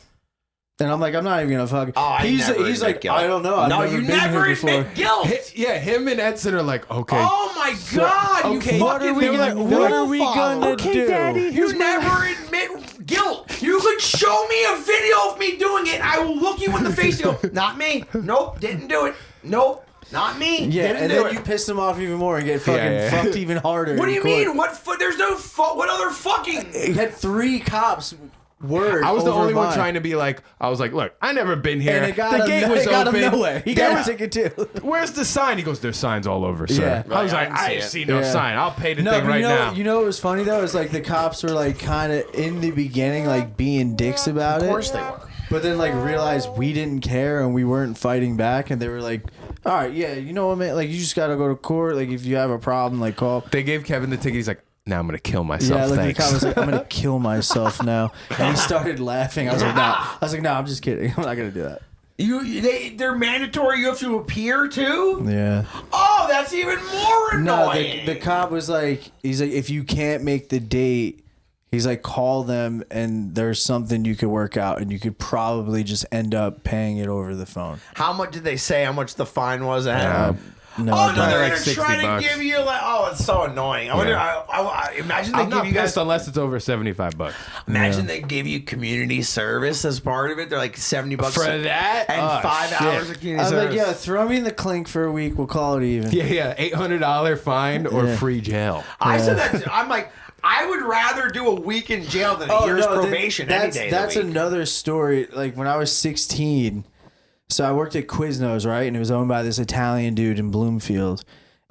And I'm like, I'm not even gonna fuck. He's like, guilt. I don't know. You never admit guilt. Him and Edson are like, okay. Oh my god. Okay. What are we gonna do? Daddy, you never admit guilt. You could show me a video of me doing it. I will look you in the face and go, not me. Nope, didn't do it. Nope. Not me. Yeah, and then you piss them off even more and get fucking fucked even harder. What do you mean? There's no what other fucking? He had 3 cops. I was the only one trying to be like, I was like, look, I never been here. And the gate was open. Nowhere. He got a ticket too. Where's the sign? He goes, there's signs all over, sir. Yeah. I was like, I see no sign. I'll pay the thing right now. You know what was funny though? Is like the cops were like kind of in the beginning like being dicks about it. Of course they were. But then like realized we didn't care and we weren't fighting back, and they were like, all right, yeah, you know what, man? Like you just gotta go to court. Like if you have a problem, like call. They gave Kevin the ticket. He's like, now I'm gonna kill myself. Yeah, like thanks. the cop was like, I'm gonna kill myself now, and he started laughing. I was like, no, I'm just kidding. I'm not gonna do that. They're mandatory. You have to appear too. Yeah. Oh, that's even more annoying. No, the cop was like, he's like, if you can't make the date, he's like, call them, and there's something you could work out, and you could probably just end up paying it over the phone. How much did they say? How much the fine was? No, Oh, no, don't. they're like gonna 60 try bucks. to give you like, oh, it's so annoying. I wonder. Yeah. I imagine they I'm give not you guys. pissed unless it's over $75. Imagine they give you community service as part of it. They're like $70 For that? and Oh, 5 shit. hours of community I was service. like, yeah, throw me in the clink for a week. We'll call it even. Yeah, $800 fine or Yeah. free jail. I said that. I'm like, I would rather do a week in jail than a year's probation any day. That's of the week. another story. Like when I was 16, so I worked at Quiznos, right? And it was owned by this Italian dude in Bloomfield.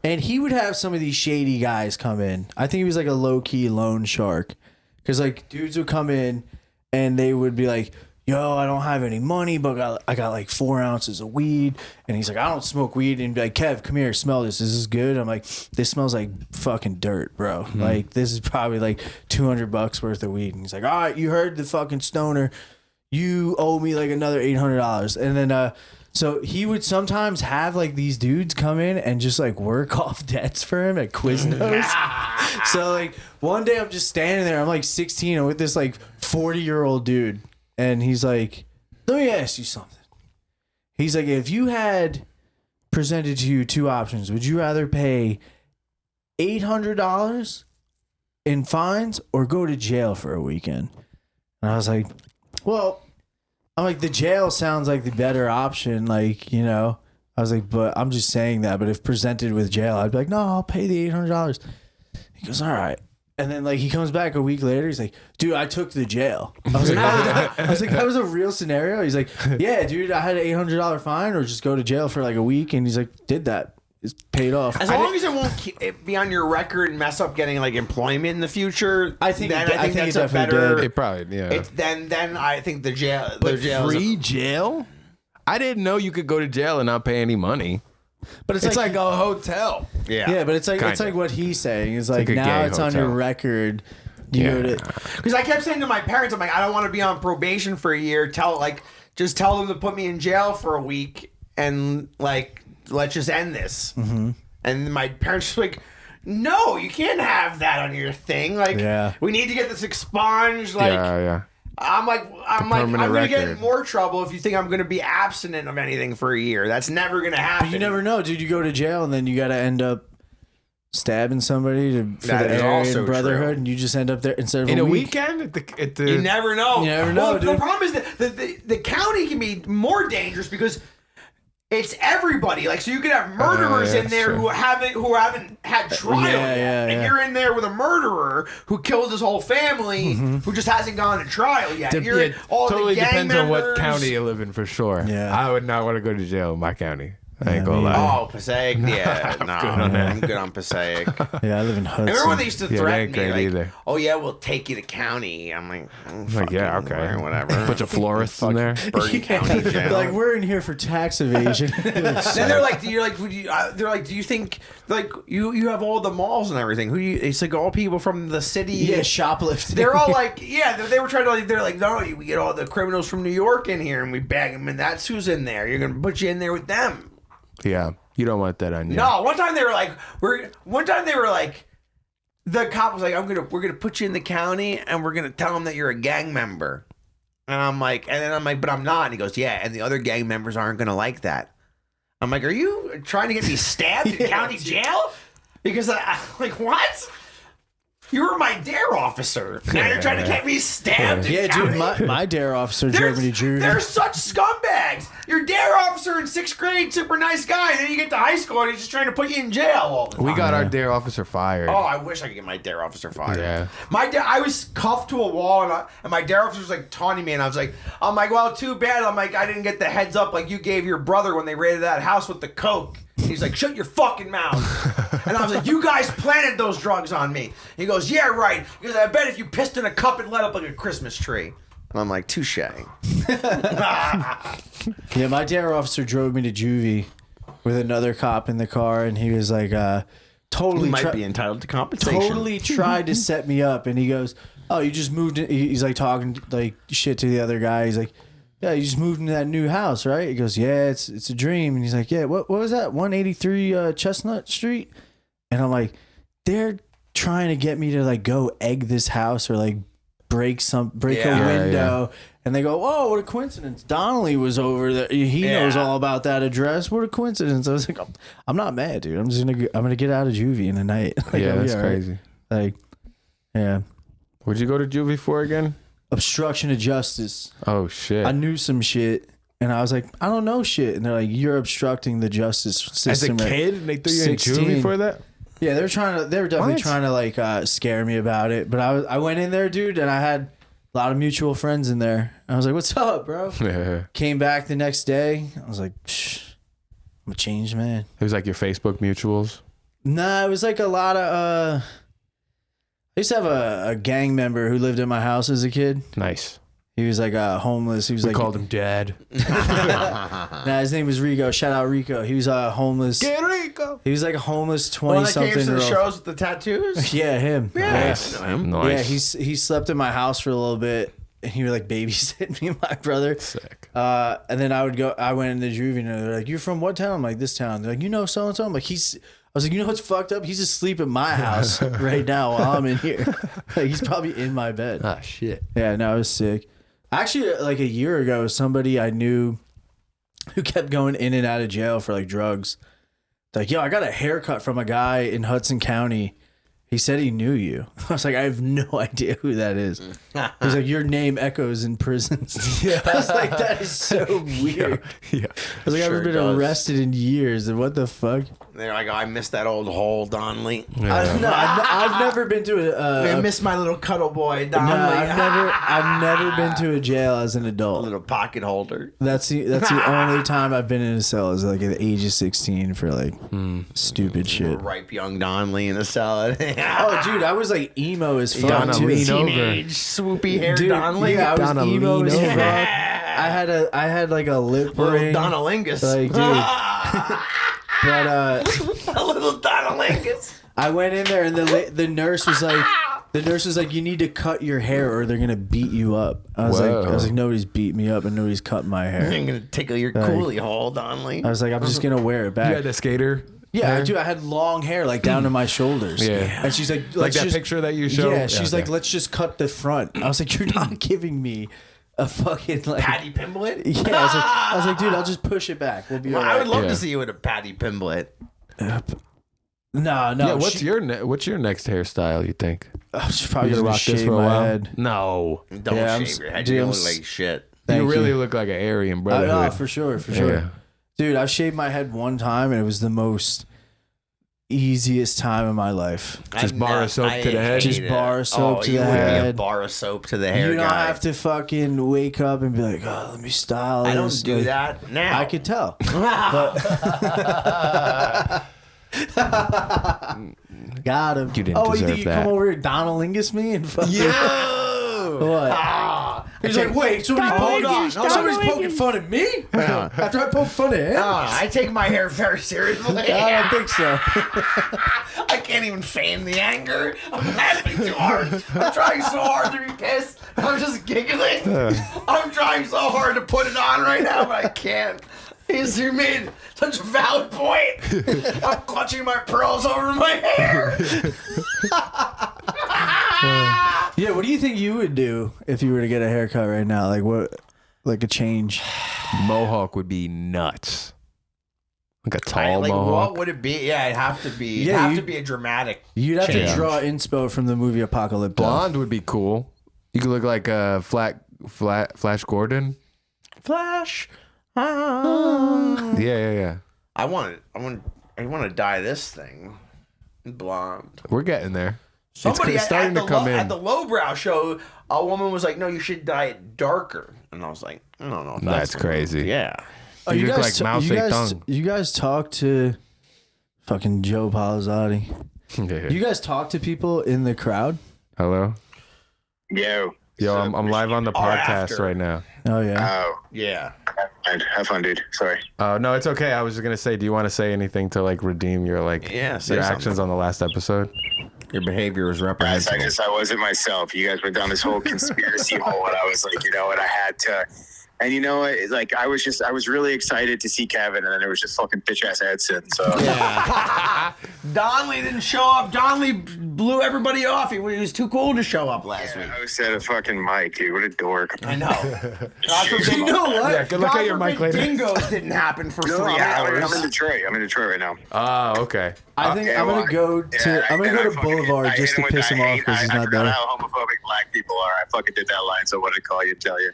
And he would have some of these shady guys come in. I think he was like a low-key loan shark. Because like dudes would come in and they would be like, yo, I don't have any money, but I got like 4 ounces of weed. And he's like, I don't smoke weed. And he'd be like, Kev, come here, smell this. Is this good? I'm like, this smells like fucking dirt, bro. Like, this is probably like $200 worth of weed. And he's like, all right, you heard the fucking stoner. You owe me like another $800. And then, so he would sometimes have like these dudes come in and just like work off debts for him at Quiznos. So like one day I'm just standing there. I'm like 16 and with this like 40-year-old dude. And he's like, let me ask you something. He's like, if you had presented to you 2 options, would you rather pay $800 in fines or go to jail for a weekend? And I was like, well, I'm like, the jail sounds like the better option. Like, you know, I was like, but I'm just saying that. But if presented with jail, I'd be like, no, I'll pay the $800. He goes, all right. And then like he comes back a week later. He's like, dude, I took the jail. I was like, that was a real scenario. He's like, yeah, dude, I had an $800 fine or just go to jail for like a week. And he's like, did that. It's paid off. As long as it won't be on your record and mess up getting like employment in the future, I think then it- I think I think that's it a definitely better. did. It probably, yeah. It's then I think the jail. But the jail. free jail? I didn't know you could go to jail and not pay any money. But It's like a hotel. yeah, but it's Kinda. like what he's saying is like, like a now gay it's on your hotel. record. You go to Because I kept saying to my parents, I'm like, I don't want to be on probation for a year. Just tell them to put me in jail for a week and like let's just end this. Mm-hmm. And my parents were like, no, you can't have that on your thing. Like, Yeah. we need to get this expunged. Like, Yeah. I'm permanent gonna get in record. more trouble if you think I'm gonna be abstinent of anything for a year. That's never gonna happen. But you never know, dude. You go to jail and then you got to end up stabbing somebody for That the is also Aryan Brotherhood, true. and you just end up there instead of In a a week. weekend at the You never know. You never know, Well, the dude. problem is that the county can be more dangerous because it's everybody. Like, so you could have murderers yeah, in there sure. who haven't had trial yet, and yeah. you're in there with a murderer who killed his whole family, who just hasn't gone to trial yet. You're it all totally the gang depends members. on what county you live in for sure. Yeah. I would not want to go to jail in my county. I ain't gonna me lie. Oh, Passaic. Yeah, no, I'm good on Passaic. Yeah, I live in Hudson. I remember when they used to Yeah, they threaten ain't me, great like, either. "Oh yeah, we'll take you to county." I'm like, Like, yeah, okay. whatever. Bunch of florists in there. Bergen County jail. like, we're in here for tax evasion. Then they're like, "You're like, they're like, do you think like you have all the malls and everything? Who do you?" It's like all people from the city. yeah, shoplifting. They're all like, yeah, they were trying to like, they're like, no, we get all the criminals from New York in here and we bag them, and that's who's in there. You're gonna put you in there with them. Yeah, you don't want that on you. No, one time they were like, the cop was like, we're gonna put you in the county and we're gonna tell them that you're a gang member. And I'm like, but I'm not. And he goes, yeah, and the other gang members aren't gonna like that. I'm like, are you trying to get me stabbed in county jail? Because I'm like, what? You were my dare officer. Now you're trying to get me stabbed. yeah, in dude, county? my dare officer drove me to juvie. They're such scumbags. Your dare officer in 6th grade, super nice guy, and then you get to high school and he's just trying to put you in jail all the time. We got our dare officer fired. Oh, I wish I could get my dare officer fired. Yeah. I was cuffed to a wall, and my dare officer was like taunting me, and I'm like, well, too bad. I'm like, I didn't get the heads up like you gave your brother when they raided that house with the coke. He's like, shut your fucking mouth. And I was like, you guys planted those drugs on me. He goes, yeah, right. He goes, I bet if you pissed in a cup and lit up like a Christmas tree. And I'm like, touche. Yeah, my dare officer drove me to juvie with another cop in the car, and he was like, totally You might be entitled to compensation. totally tried to set me up, and he goes, "Oh, you just moved in." He's like talking like shit to the other guy. He's like, "Yeah, you just moved into that new house, right?" He goes, "Yeah, it's a dream." And he's like, "Yeah, what was that? 183 Chestnut Street?" And I'm like, "They're trying to get me to like go egg this house or like break a Yeah. window, and they go, "Whoa, what a coincidence! Donnelly was over there. He knows all about that address. What a coincidence!" I was like, "I'm not mad, dude. I'm gonna get out of juvie in a night." Like, Yeah, I'll be that's all right. crazy. Like, yeah, What'd you go to juvie for again? obstruction of justice. Oh shit! I knew some shit, and I was like, I don't know shit, and they're like, "You're obstructing the justice system." As a kid, and they threw you in 16. juvie for that. Yeah, they were definitely What? trying to like scare me about it. But I went in there, dude, and I had a lot of mutual friends in there. I was like, "What's up, bro?" Yeah. Came back the next day. I was like, I'm a changed man. It was like your Facebook mutuals. Nah, it was like a lot of. I used to have a gang member who lived in my house as a kid. Nice. He was like homeless. He was We like called him Dad. Nah, his name was Rico. Shout out Rico. He was homeless. Get Rico. He was like a homeless One 20 that came to something the year old. shows with the tattoos. Yeah, him. Nice. I know him. Nice. Yeah, he slept in my house for a little bit, and he would like babysit me and my brother. Sick. And then I went into juvie, and they're like, "You're from what town?" I'm like, "This town." They're like, "You know so and so?" I'm like, I was like, "You know what's fucked up? He's asleep at my house right now while I'm in here. Like, he's probably in my bed." Ah shit. Yeah, no, I was sick. Actually, like a year ago, somebody I knew who kept going in and out of jail for like drugs. Like, "Yo, I got a haircut from a guy in Hudson County. He said he knew you." I was like, "I have no idea who that is." He's like, "Your name echoes in prisons." Yeah. I was like, "That is so weird." Yeah. I was like, "I Sure haven't been does. arrested in years, and what the fuck?" They're like, I missed that old hole, Donnelly. I've never been to I miss my little cuddle boy, no, Donnelly. I've never been to a jail as an adult. little pocket holder. That's the only time I've been in a cell is like at the age of 16 for like stupid shit. Ripe young Donnelly in a cell. Oh, dude, I was like emo as fuck Donna too. lean over. Teenage swoopy hair Dude, Donnelly. yeah, I was Donna emo lean as over. fuck. I had like a lip Little ring. Donnalingus. Like, dude. But A little Donnalingus. I went in there and the nurse was like, "You need to cut your hair or they're gonna beat you up." I was Whoa. like, "Nobody's beat me up and nobody's cut my hair." I'm gonna tickle your coolie hole, Donnelly. I was like, "I'm just gonna wear it You back." had the skater. Yeah, hair? dude, I had long hair like down to my shoulders. Yeah. And she's like, Like "Let's that just-" picture that you showed. Yeah, she's like, okay. "Let's just cut the front." I was like, "You're not giving me a fucking like." Patty Pimblett? Yeah, I was like, "Dude, I'll just push it back. We'll be Well, all right." I would love Yeah. to see you with a Patty Pimblett. No. Yeah. What's your next hairstyle? You think? She's probably You gonna gonna rock this shave for a my while? head. No. Don't Yeah, shave your head. dude, You I'm look s- like shit. Thank you really you. look like an Aryan Oh, brotherhood. for sure, for sure. Yeah. Dude, I shaved my head one time and it was the most easiest time of my life. Just bar of soap to the head? Just bar of soap to you the would be a head. bar of soap to the hair You don't guy. have to fucking wake up and be like, "Oh, let me style I don't this." do Like, that now. I could tell. Got him. You didn't you deserve think you that. come over here Donnalingus me and fucking Yo! what? Ah, He's like, "Wait, somebody's Hold on. somebody's poking fun at me after I poke fun at him." I take my hair very seriously. I don't think so. I can't even feign the anger. I'm laughing too hard. I'm trying so hard to be pissed. I'm just giggling. I'm trying so hard to put it on right now, but I can't. You made such a valid point. I'm clutching my pearls over my hair. Yeah, what do you think you would do if you were to get a haircut right now? Like what? Like a change? Mohawk would be nuts. Like a tall Like, mohawk. what would it be? Yeah, it'd have to be. It'd Yeah, have you- to be a dramatic. You'd have Change. to draw inspo from the movie Apocalypto. Blonde would be cool. You could look like a Flash Gordon. Flash. Yeah. I want to dye this thing blonde. We're getting there. Somebody it's starting to come in. At the lowbrow show, a woman was like, "No, you should dye it darker," and I was like, "I don't know if That's crazy. Yeah, Oh, You look guys, like Mao you guys, Zedong. you guys talk to fucking Joe Palazzati. Yeah. You guys talk to people in the crowd? Hello? Yo. Yo, I'm live on the podcast after. right now. Oh yeah. Oh, yeah. have fun, dude. Sorry. No, it's okay. I was just gonna say, do you want to say anything to like redeem your Yeah, say your something. actions on the last episode? Your behavior was Guys, reprehensible. I wasn't myself. You guys went down this whole conspiracy hole, and I was like, you know what, I had to. And you know what? It's like I was really excited to see Kevin, and then it was just fucking bitch ass Edson. So Donnelly didn't show up. Donnelly blew everybody off. He was too cool to show up last week. I was at a fucking mic, dude. What a dork. I know. You know what? Yeah, good luck at your mic later. Dingoes didn't happen for 3 I'm hours. in Detroit. I'm in Detroit right now. Oh, okay. I think I'm gonna go to Boulevard just to piss him off because he's not I there. forgot how homophobic black people are. I fucking did that line, so I wanted to call you and tell you.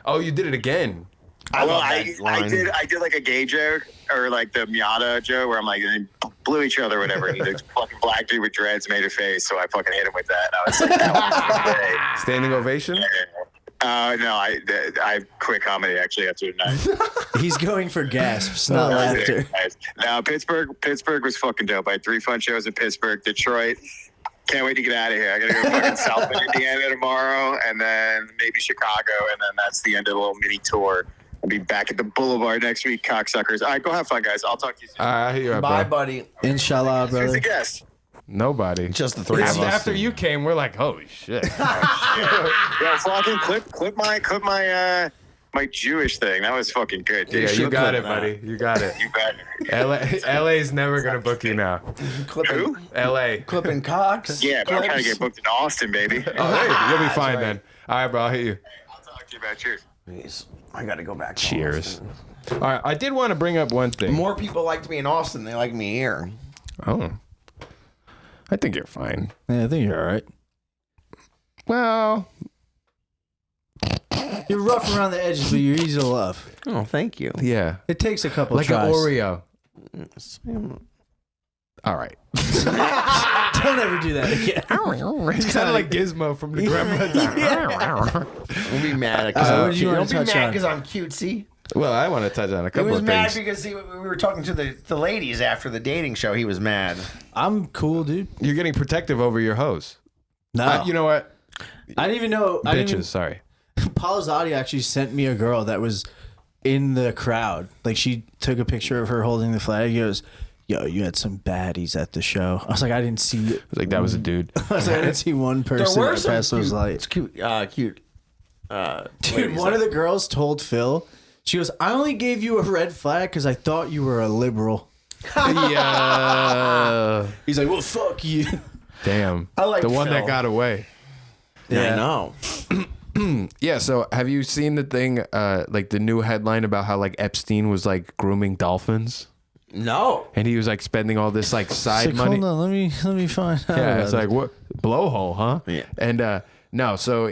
Oh, you did it again. I did like a gay joke or like the Miata joke where I'm like, they blew each other or whatever. And the fucking black dude with dreads made a face, so I fucking hit him with that. And I was like, that was great. Standing ovation? No, I quit comedy actually after tonight. He's going for gasps, not laughter. No, Pittsburgh was fucking dope. I had 3 fun shows in Pittsburgh, Detroit. Can't wait to get out of here. I gotta go fucking South Bend, Indiana tomorrow, and then maybe Chicago, and then that's the end of the little mini tour. I'll be back at the Boulevard next week, cocksuckers. All right, go have fun, guys. I'll talk to you soon. I hear you, Bye, bro. buddy. Inshallah, Who's the brother. guest? Nobody. Just the 3 It's of us. after you came, we're like, holy shit. Yeah, fucking clip my Jewish thing. That was fucking good, dude. Yeah, you should got clip it, that. buddy. You got it. You bet. LA's never gonna book you now. Who? LA. Clipping cocks. Yeah, but I'm trying to get booked in Austin, baby. Oh, hey, you'll be fine right. then. All right, bro. I'll hit you. I'll talk to you about cheers. Jeez, I gotta go back. to Cheers. Austin. All right, I did want to bring up one thing. More people liked me in Austin. They like me here. Oh, I think you're fine. Yeah, I think you're all right. Well, You're rough around the edges, but you're easy to love. Oh, thank you. yeah, It takes a couple like tries. an Oreo. All right. Don't ever do that again. It's kind of like Gizmo from the Gremlins. Don't be mad what did you want don't to be touch mad on? because I'm cutesy. Well, I want to touch on a He couple was of mad things. because we were talking to the ladies after the dating show. He was mad. I'm cool, dude. You're getting protective over your hoes. No, You know what? I didn't even know. I didn't Bitches, even, sorry. Palazzati actually sent me a girl that was in the crowd. Like, she took a picture of her holding the flag. He goes, yo, you had some baddies at the show. I was like, I didn't see it. I was like, that was a dude. I was like, I didn't see one person that passed those lights. cute. Dude, ladies one of the girls told Phil, she goes, I only gave you a red flag because I thought you were a liberal. Yeah. He's like, well, fuck you. Damn. I like the one Phil. that got away. I know. Yeah, so have you seen the thing, like the new headline about how like Epstein was like grooming dolphins? No. And he was like spending all this like side It's like, money. hold on, let me find out. Yeah, about it's it. like what blowhole, huh? Yeah. And no, so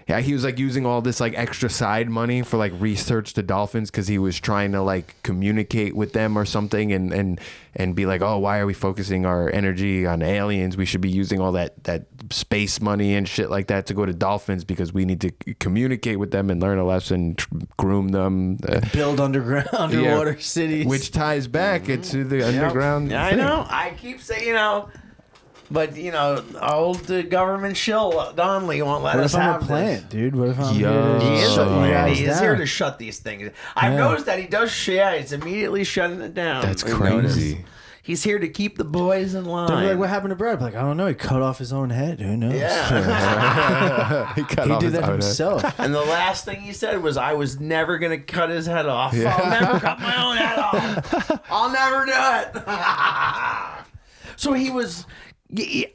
yeah, he was like using all this like extra side money for like research to dolphins because he was trying to like communicate with them or something and be like, oh, why are we focusing our energy on aliens? We should be using all that space money and shit like that to go to dolphins because we need to communicate with them and learn a lesson, groom them, build underwater cities. which ties back into the underground. Yeah, I thing. know. I keep saying, but old government shill Donnelly won't let what us if I'm have a plant, dude? What if I'm Yo. here He to is a shut you plan. guys He is down? here to shut these things. I've Yeah. noticed that he does shit. It's immediately shutting it down. That's I've noticed. crazy. He's here to keep the boys in line. They'll be like, what happened to Brad? I'm like, I don't know. He cut off his own head. Who knows? Yeah. he cut He off did his that own head. himself. And the last thing he said was, I was never going to cut his head off. I'll never cut my own head off. I'll never do it. So he was...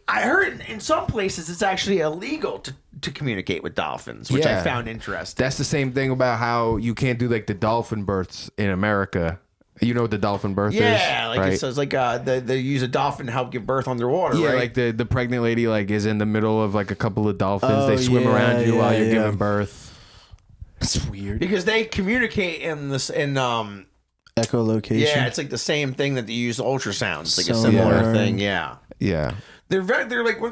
I heard in some places it's actually illegal to communicate with dolphins, which I Yeah. found interesting. That's the same thing about how you can't do like the dolphin births in America. You know what the dolphin birth is? Yeah, like right? it says, like they use a dolphin to help give birth underwater, Yeah, right? like the pregnant lady like is in the middle of like a couple of dolphins. Oh, they swim yeah, around you while you're yeah. giving birth. It's weird. Because they communicate in Echolocation. yeah, it's like the same thing that they use ultrasound. It's like a Sonar. similar thing. Yeah, Yeah, they're like one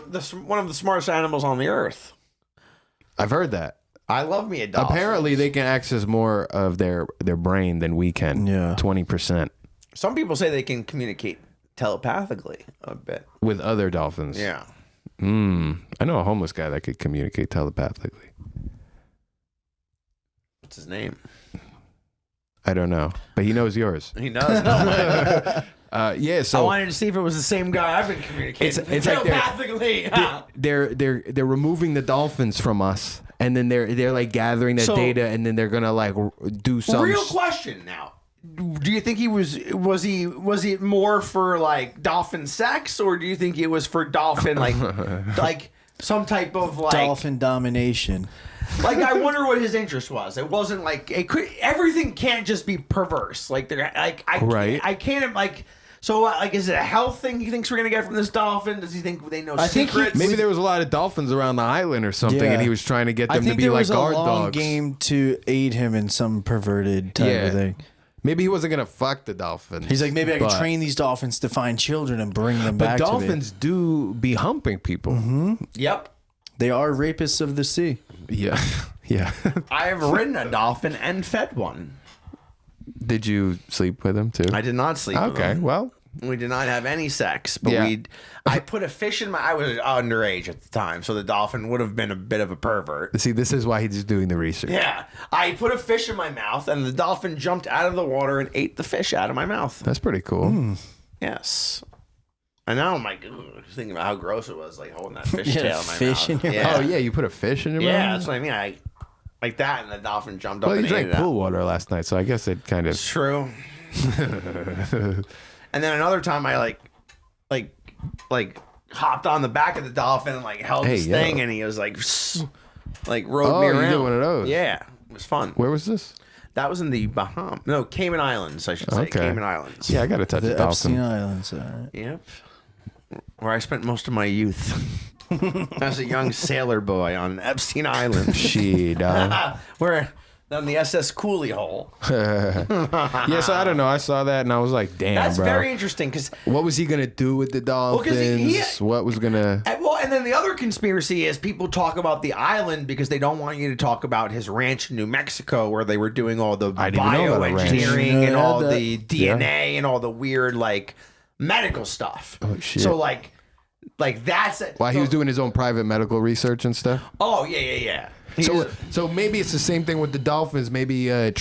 of the smartest animals on the earth. I've heard that. I love me a dolphin. Apparently, they can access more of their brain than we can. Yeah. 20% Some people say they can communicate telepathically a bit. with other dolphins. Yeah. I know a homeless guy that could communicate telepathically. What's his name? I don't know, but he knows yours. He knows. No. Yeah, I so wanted to see if it was the same guy I've been communicating It's like they're- telepathically. they're removing the dolphins from us, and then they're like gathering that So- data, and then they're gonna like do some. Real question now. do you think he was it more for like dolphin sex, or do you think it was for dolphin like some type of like Dolphin domination. Like, I wonder what his interest was. It wasn't like everything can't just be perverse. Like they're like I can't like. So, like, is it a health thing he thinks we're gonna get from this dolphin? Does he think they know secrets? Maybe there was a lot of dolphins around the island or something, and he was trying to get them to be like guard dogs. I think there was a long game to aid him in some perverted type of thing. Maybe he wasn't gonna fuck the dolphins. He's like, maybe I can train these dolphins to find children and bring them back. But dolphins do be humping people. Mm-hmm. Yep, they are rapists of the sea. Yeah, yeah. I have ridden a dolphin and fed one. Did you sleep with him too? I did not sleep with him. Okay, well. We did not have any sex, but I put a fish in I was underage at the time, so the dolphin would have been a bit of a pervert. See, this is why he's doing the research. Yeah. I put a fish in my mouth, and the dolphin jumped out of the water and ate the fish out of my mouth. That's pretty cool. Yes. And now I'm like, thinking about how gross it was, like holding that fish tail in my mouth. In your mouth. Oh, yeah, you put a fish in your mouth? Yeah, that's what I mean. Like that, and the dolphin jumped up and ate it. Well, you drank pool water last night, so I guess it kind of... It's true. And then another time I like hopped on the back of the dolphin and like held this thing, and he was like rode me around. You did one of those? Yeah, it was fun. Where was this? That was in the Bahamas. No, Cayman Islands, I should say. Okay. Cayman Islands. Yeah, I got to touch a dolphin. Epstein Islands. All right. Yep. Where I spent most of my youth as a young sailor boy on Epstein Island. Shit, Where on the SS Coolie Hole. Yeah, so I don't know. I saw that and I was like, damn, That's bro. very interesting because. What was he going to do with the dolphins? What was going to... Well, and then the other conspiracy is people talk about the island because they don't want you to talk about his ranch in New Mexico where they were doing all the bioengineering and all the DNA and all the weird, like, medical stuff. Oh, shit. So, like that's it. Why, he was doing his own private medical research and stuff? Oh, yeah. So maybe it's the same thing with the dolphins, maybe a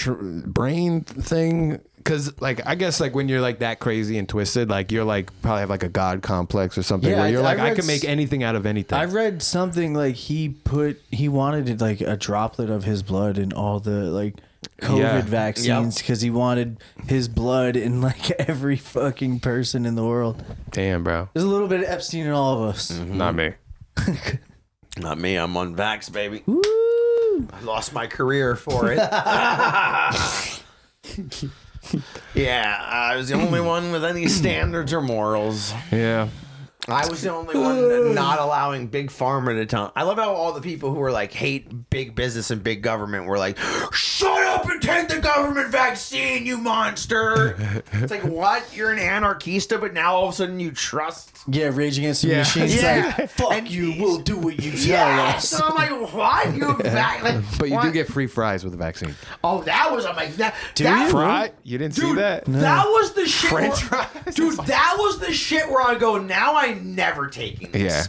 brain thing. Because, like, I guess, like, when you're, like, that crazy and twisted, like, you're, like, probably have, like, a God complex or something where you're like, I can make anything out of anything. I read something, like, he wanted, like, a droplet of his blood in all the, like, COVID vaccines because he wanted his blood in, like, every fucking person in the world. Damn, bro. There's a little bit of Epstein in all of us. Mm-hmm. Not me. Not me. I'm unvaxxed, baby. Woo! I lost my career for it. Yeah, I was the only one with any standards or morals. Yeah. I was the only one not allowing big pharma to tell. I love how all the people who are like hate big business and big government were like, shut up and take the government vaccine, you monster. It's like, what? You're an anarchista, but now all of a sudden you trust? Yeah, Rage Against the Machine. It's like, fuck you, we'll do what you tell us. So I'm like, what? But you do get free fries with the vaccine. Oh, that was, I'm like, that. Fry? You didn't see that? No. That was the shit. French fries? Dude, that was the shit where I go, now I'm never taking this. Yeah.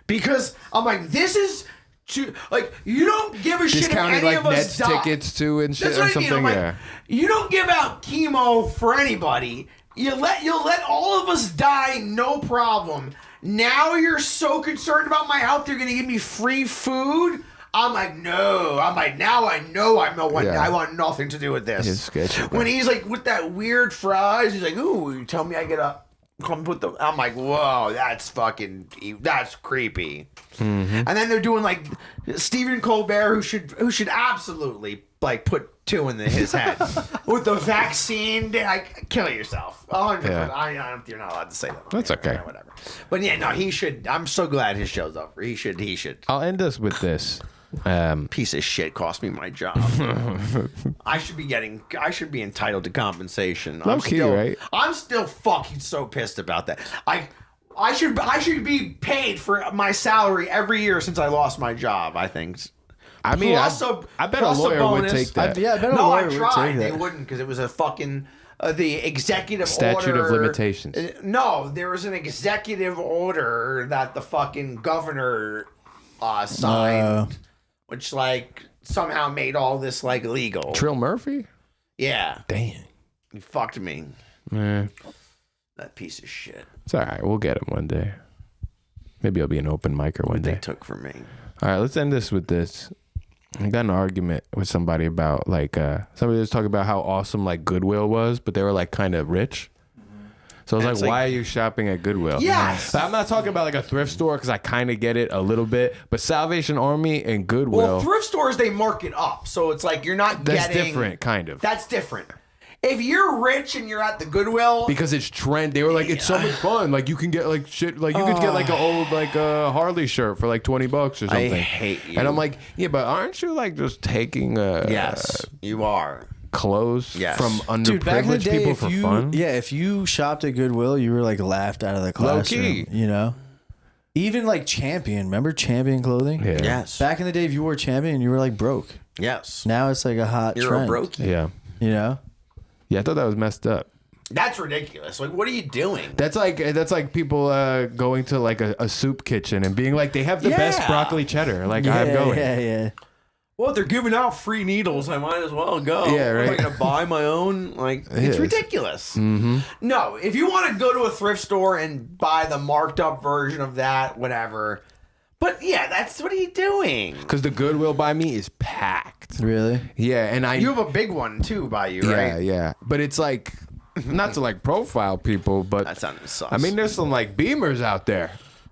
Because I'm like, this is too, like, you don't give a shit if any like of us Nets die. tickets too and shit That's or what I mean. something. I'm like, you don't give out chemo for anybody. You'll let all of us die, no problem. Now you're so concerned about my health, you're gonna give me free food. I'm like, no. I'm like, now I know I want nothing to do with this. It's sketchy, when he's like with that weird fries, he's like, ooh, you tell me I get up. Come put the. I'm like, whoa, that's creepy. Mm-hmm. And then they're doing like Stephen Colbert, who should absolutely like put two in his head with the vaccine. Like, kill yourself. 100%. You're not allowed to say that. That's okay. Whatever. But yeah, no, he should. I'm so glad his show's over. He should. I'll end us with this. Piece of shit cost me my job. I should be entitled to compensation. Right? I'm still fucking so pissed about that. I should be paid for my salary every year since I lost my job, I think. I mean, I bet a lawyer would take that. I bet a lawyer I tried. would take that. They wouldn't because it was a fucking the executive statute order. of limitations. No, there was an executive order that the fucking governor signed. Which, like, somehow made all this, like, legal. Trill Murphy? Yeah. Damn. He fucked me. Yeah. That piece of shit. It's all right. We'll get him one day. Maybe I'll be an open micer one day. They took from me. All right, let's end this with this. I got in an argument with somebody about like somebody was talking about how awesome like Goodwill was, but they were like kind of rich. So I was like, why are you shopping at Goodwill? Yes. I'm not talking about like a thrift store because I kind of get it a little bit, but Salvation Army and Goodwill. Well, thrift stores, they mark it up. So it's like you're not that's getting. different, kind of. That's different. If you're rich and you're at the Goodwill. Because it's trend. They were like, it's so much fun. Like you can get like shit. Like you could get like an old like Harley shirt for like $20 or something. I hate you. And I'm like, yeah, but aren't you like just taking Yes, you are. clothes Yes. from Dude, back in the underprivileged day, people if for you, fun? yeah, if you shopped at Goodwill, you were like laughed out of the classroom. Low-key. You know, even like Champion. Remember Champion clothing? Yeah. Yes. Back in the day, if you wore Champion, you were like broke. Yes. Now it's like a hot You're trend. a brokey. Yeah. You know? Yeah, I thought that was messed up. That's ridiculous. Like, what are you doing? That's like people going to like a soup kitchen and being like, they have the best Yeah. broccoli cheddar. Like, Yeah, I'm going. yeah. Well, they're giving out free needles. I might as well go. Yeah, right. Am I going to buy my own? Like, it's is. ridiculous. Mm-hmm. No, if you want to go to a thrift store and buy the marked up version of that, whatever. But yeah, that's what are you doing? Because the Goodwill by me is packed. Really? Yeah, and I You have a big one too by you, yeah, right? yeah. But it's like not to like profile people, but That sounded sus. I mean, there's some like Beamers out there,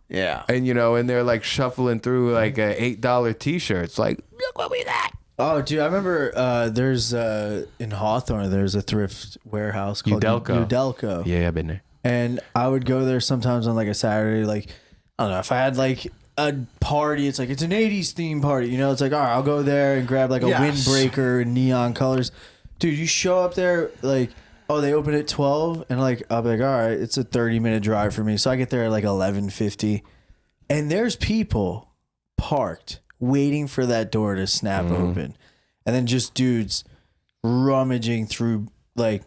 yeah. and and they're like shuffling through like $8 T-shirts. Like, look what we got. Oh, dude, I remember there's in Hawthorne, there's a thrift warehouse called Udelco. Yeah, I've been there. And I would go there sometimes on like a Saturday, like, I don't know, if I had like a party, it's like, it's an 80s theme party, you know, it's like, all right, I'll go there and grab like a Yes. windbreaker and neon colors. Dude, you show up there, like, oh, they open at 12, and like, I'll be like, all right, it's a 30-minute drive for me. So I get there at like 11:50, and there's people parked waiting for that door to snap open. And then just dudes rummaging through like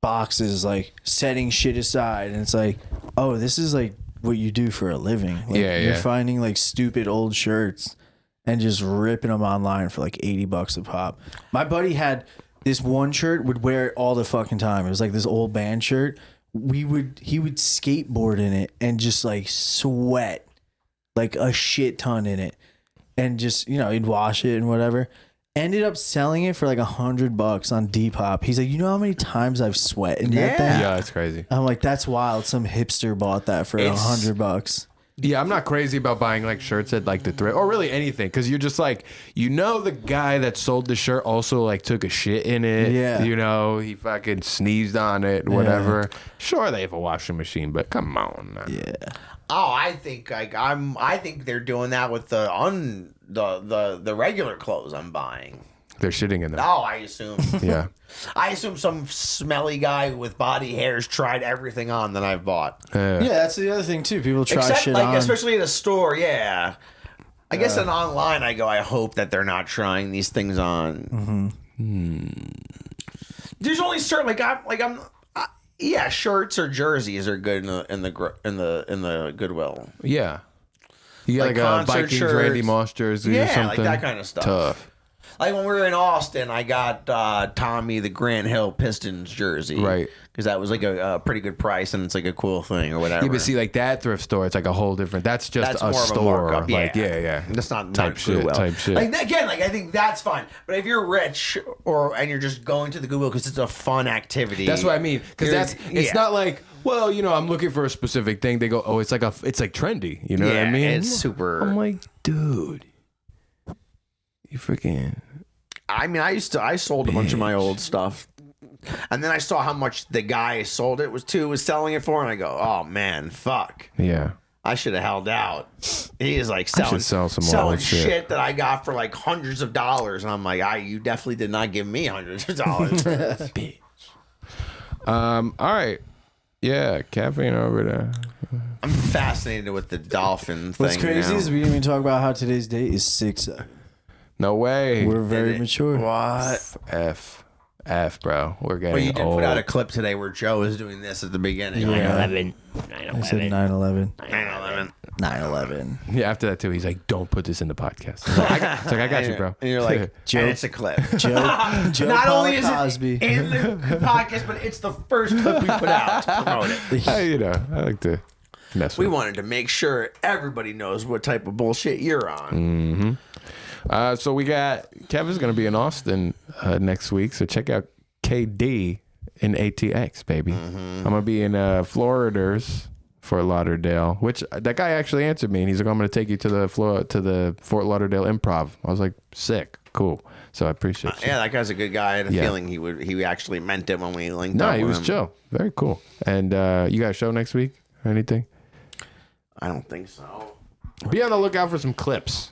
boxes, like setting shit aside. And it's like, oh, this is like what you do for a living. Like, Yeah, you're yeah. finding like stupid old shirts and just ripping them online for like $80 a pop. My buddy had this one shirt, would wear it all the fucking time. It was like this old band shirt. He would skateboard in it and just like sweat like a shit ton in it. And just, you know, he'd wash it and whatever. Ended up selling it for like $100 on Depop. He's like, you know how many times I've sweat in that thing? Yeah, it's crazy. I'm like, that's wild. Some hipster bought that for $100. Yeah, I'm not crazy about buying like shirts at like the thrift or really anything because you're just like, the guy that sold the shirt also like took a shit in it. Yeah. He fucking sneezed on it, whatever. Sure, they have a washing machine, but come on. Man. Yeah. Oh, I think I think they're doing that with the regular clothes I'm buying. They're shitting in there. Oh, I assume. Yeah. I assume some smelly guy with body hairs tried everything on that I've bought. Yeah, that's the other thing too. People try Except shit like on. especially at a store, yeah. I guess then online I go, I hope that they're not trying these things on. There's only certain shirts or jerseys are good in the Goodwill. Yeah. You got Like like a concert Vikings shirts. Randy Moss jersey or Yeah, something. like that kind of stuff. Tough. Like when we were in Austin, I got Tommy the Grant Hill Pistons jersey. Right. Because that was like a pretty good price and it's like a cool thing or whatever. Yeah, but see, like that thrift store, it's like a whole different. That's just That's a more of a store. markup. Like, Yeah. yeah. That's not type shit. Goodwill. Type shit. Like again, like I think that's fine. But if you're rich and you're just going to the Goodwill because it's a fun activity. That's what I mean. Because it's not like, well, I'm looking for a specific thing. They go, oh, it's like trendy. You know what I mean? It's super. I'm like, dude, you freaking. I mean, I sold a bunch of my old stuff, and then I saw how much the guy sold it was selling it for, and I go, oh man, fuck. Yeah. I should have held out. He is like I should sell some selling old shit. that I got for like hundreds of dollars, and I'm like, you definitely did not give me hundreds of dollars. For this. All right. Yeah, caffeine over there. I'm fascinated with the dolphin thing. What's crazy now. is we didn't even talk about how today's date is 6/7. No way. We're very mature. What? F, bro. We're getting Well, you did old. put out a clip today where Joe is doing this at the beginning. Yeah. 9/11. I said 9/11. 9/11. 9/11. Yeah, after that too, he's like, "Don't put this in the podcast." It's like, I got you, bro. And you're like, and it's a clip. Joe Not only is Cosby. it in the podcast, but it's the first clip we put out to promote it. I like to mess We with. wanted to make sure everybody knows what type of bullshit you're on. So we got Kevin's going to be in Austin next week. So check out KD in ATX, baby. I'm going to be in Floriders for Lauderdale, which that guy actually answered me and he's like, I'm going to take you to the Fort Lauderdale Improv. I was like, sick, cool. So I appreciate it. Yeah, that guy's a good guy. I had a feeling he actually meant it when we linked up. No, he with was him. chill. Very cool. And you got a show next week or anything? I don't think so. Be on the lookout for some clips.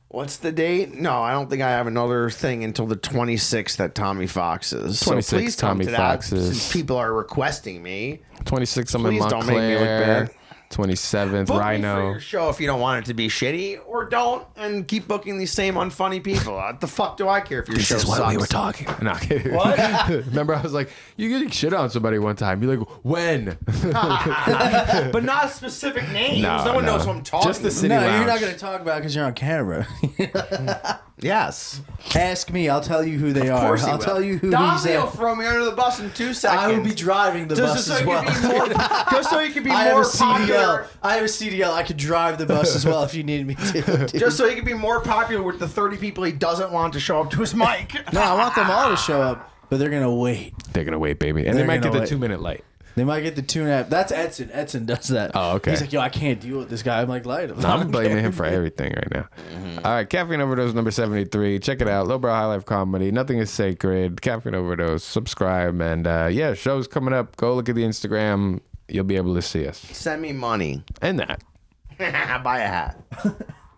What's the date? No, I don't think I have another thing until the 26th at Tommy Fox's. So 26th, please come Tommy to that, Fox's. since people are requesting me. 26th, I'm in Please don't make me look Montclair. bad. 27th, Book me for Rhino. your show if you don't want it to be shitty, or don't, and keep booking these same unfunny people. What the fuck do I care if your show sucks? talking. No, kidding. What? Remember, I was like, you getting shit on somebody one time. You're like, when? But not specific names. No one knows who I'm talking Just the about. city No, lounge. you're not going to talk about it because you're on camera. Yes. Ask me. I'll tell you who they are. course he I'll will. tell you who Dom he's will at. throw me under the bus in 2 seconds. I will be driving the bus so as you well. can be more, just so you can be I have a more CDL. popular. I have a CDL. I could drive the bus as well if you need me to. dude. Just so he can be more popular with the 30 people he doesn't want to show up to his mic. No, I want them all to show up, but they're gonna wait. They're going to wait, baby. And they They're might get gonna the wait. 2-minute light. They might get the tune app. That's Edson. Edson does that. Oh, okay. He's like, yo, I can't deal with this guy. I'm like, light him. No, I'm blaming him for everything right now. All right, Caffeine Overdose number 73. Check it out. Lowbrow High Life Comedy. Nothing is sacred. Caffeine Overdose. Subscribe. And yeah, show's coming up. Go look at the Instagram. You'll be able to see us. Send me money. And that. Buy a hat.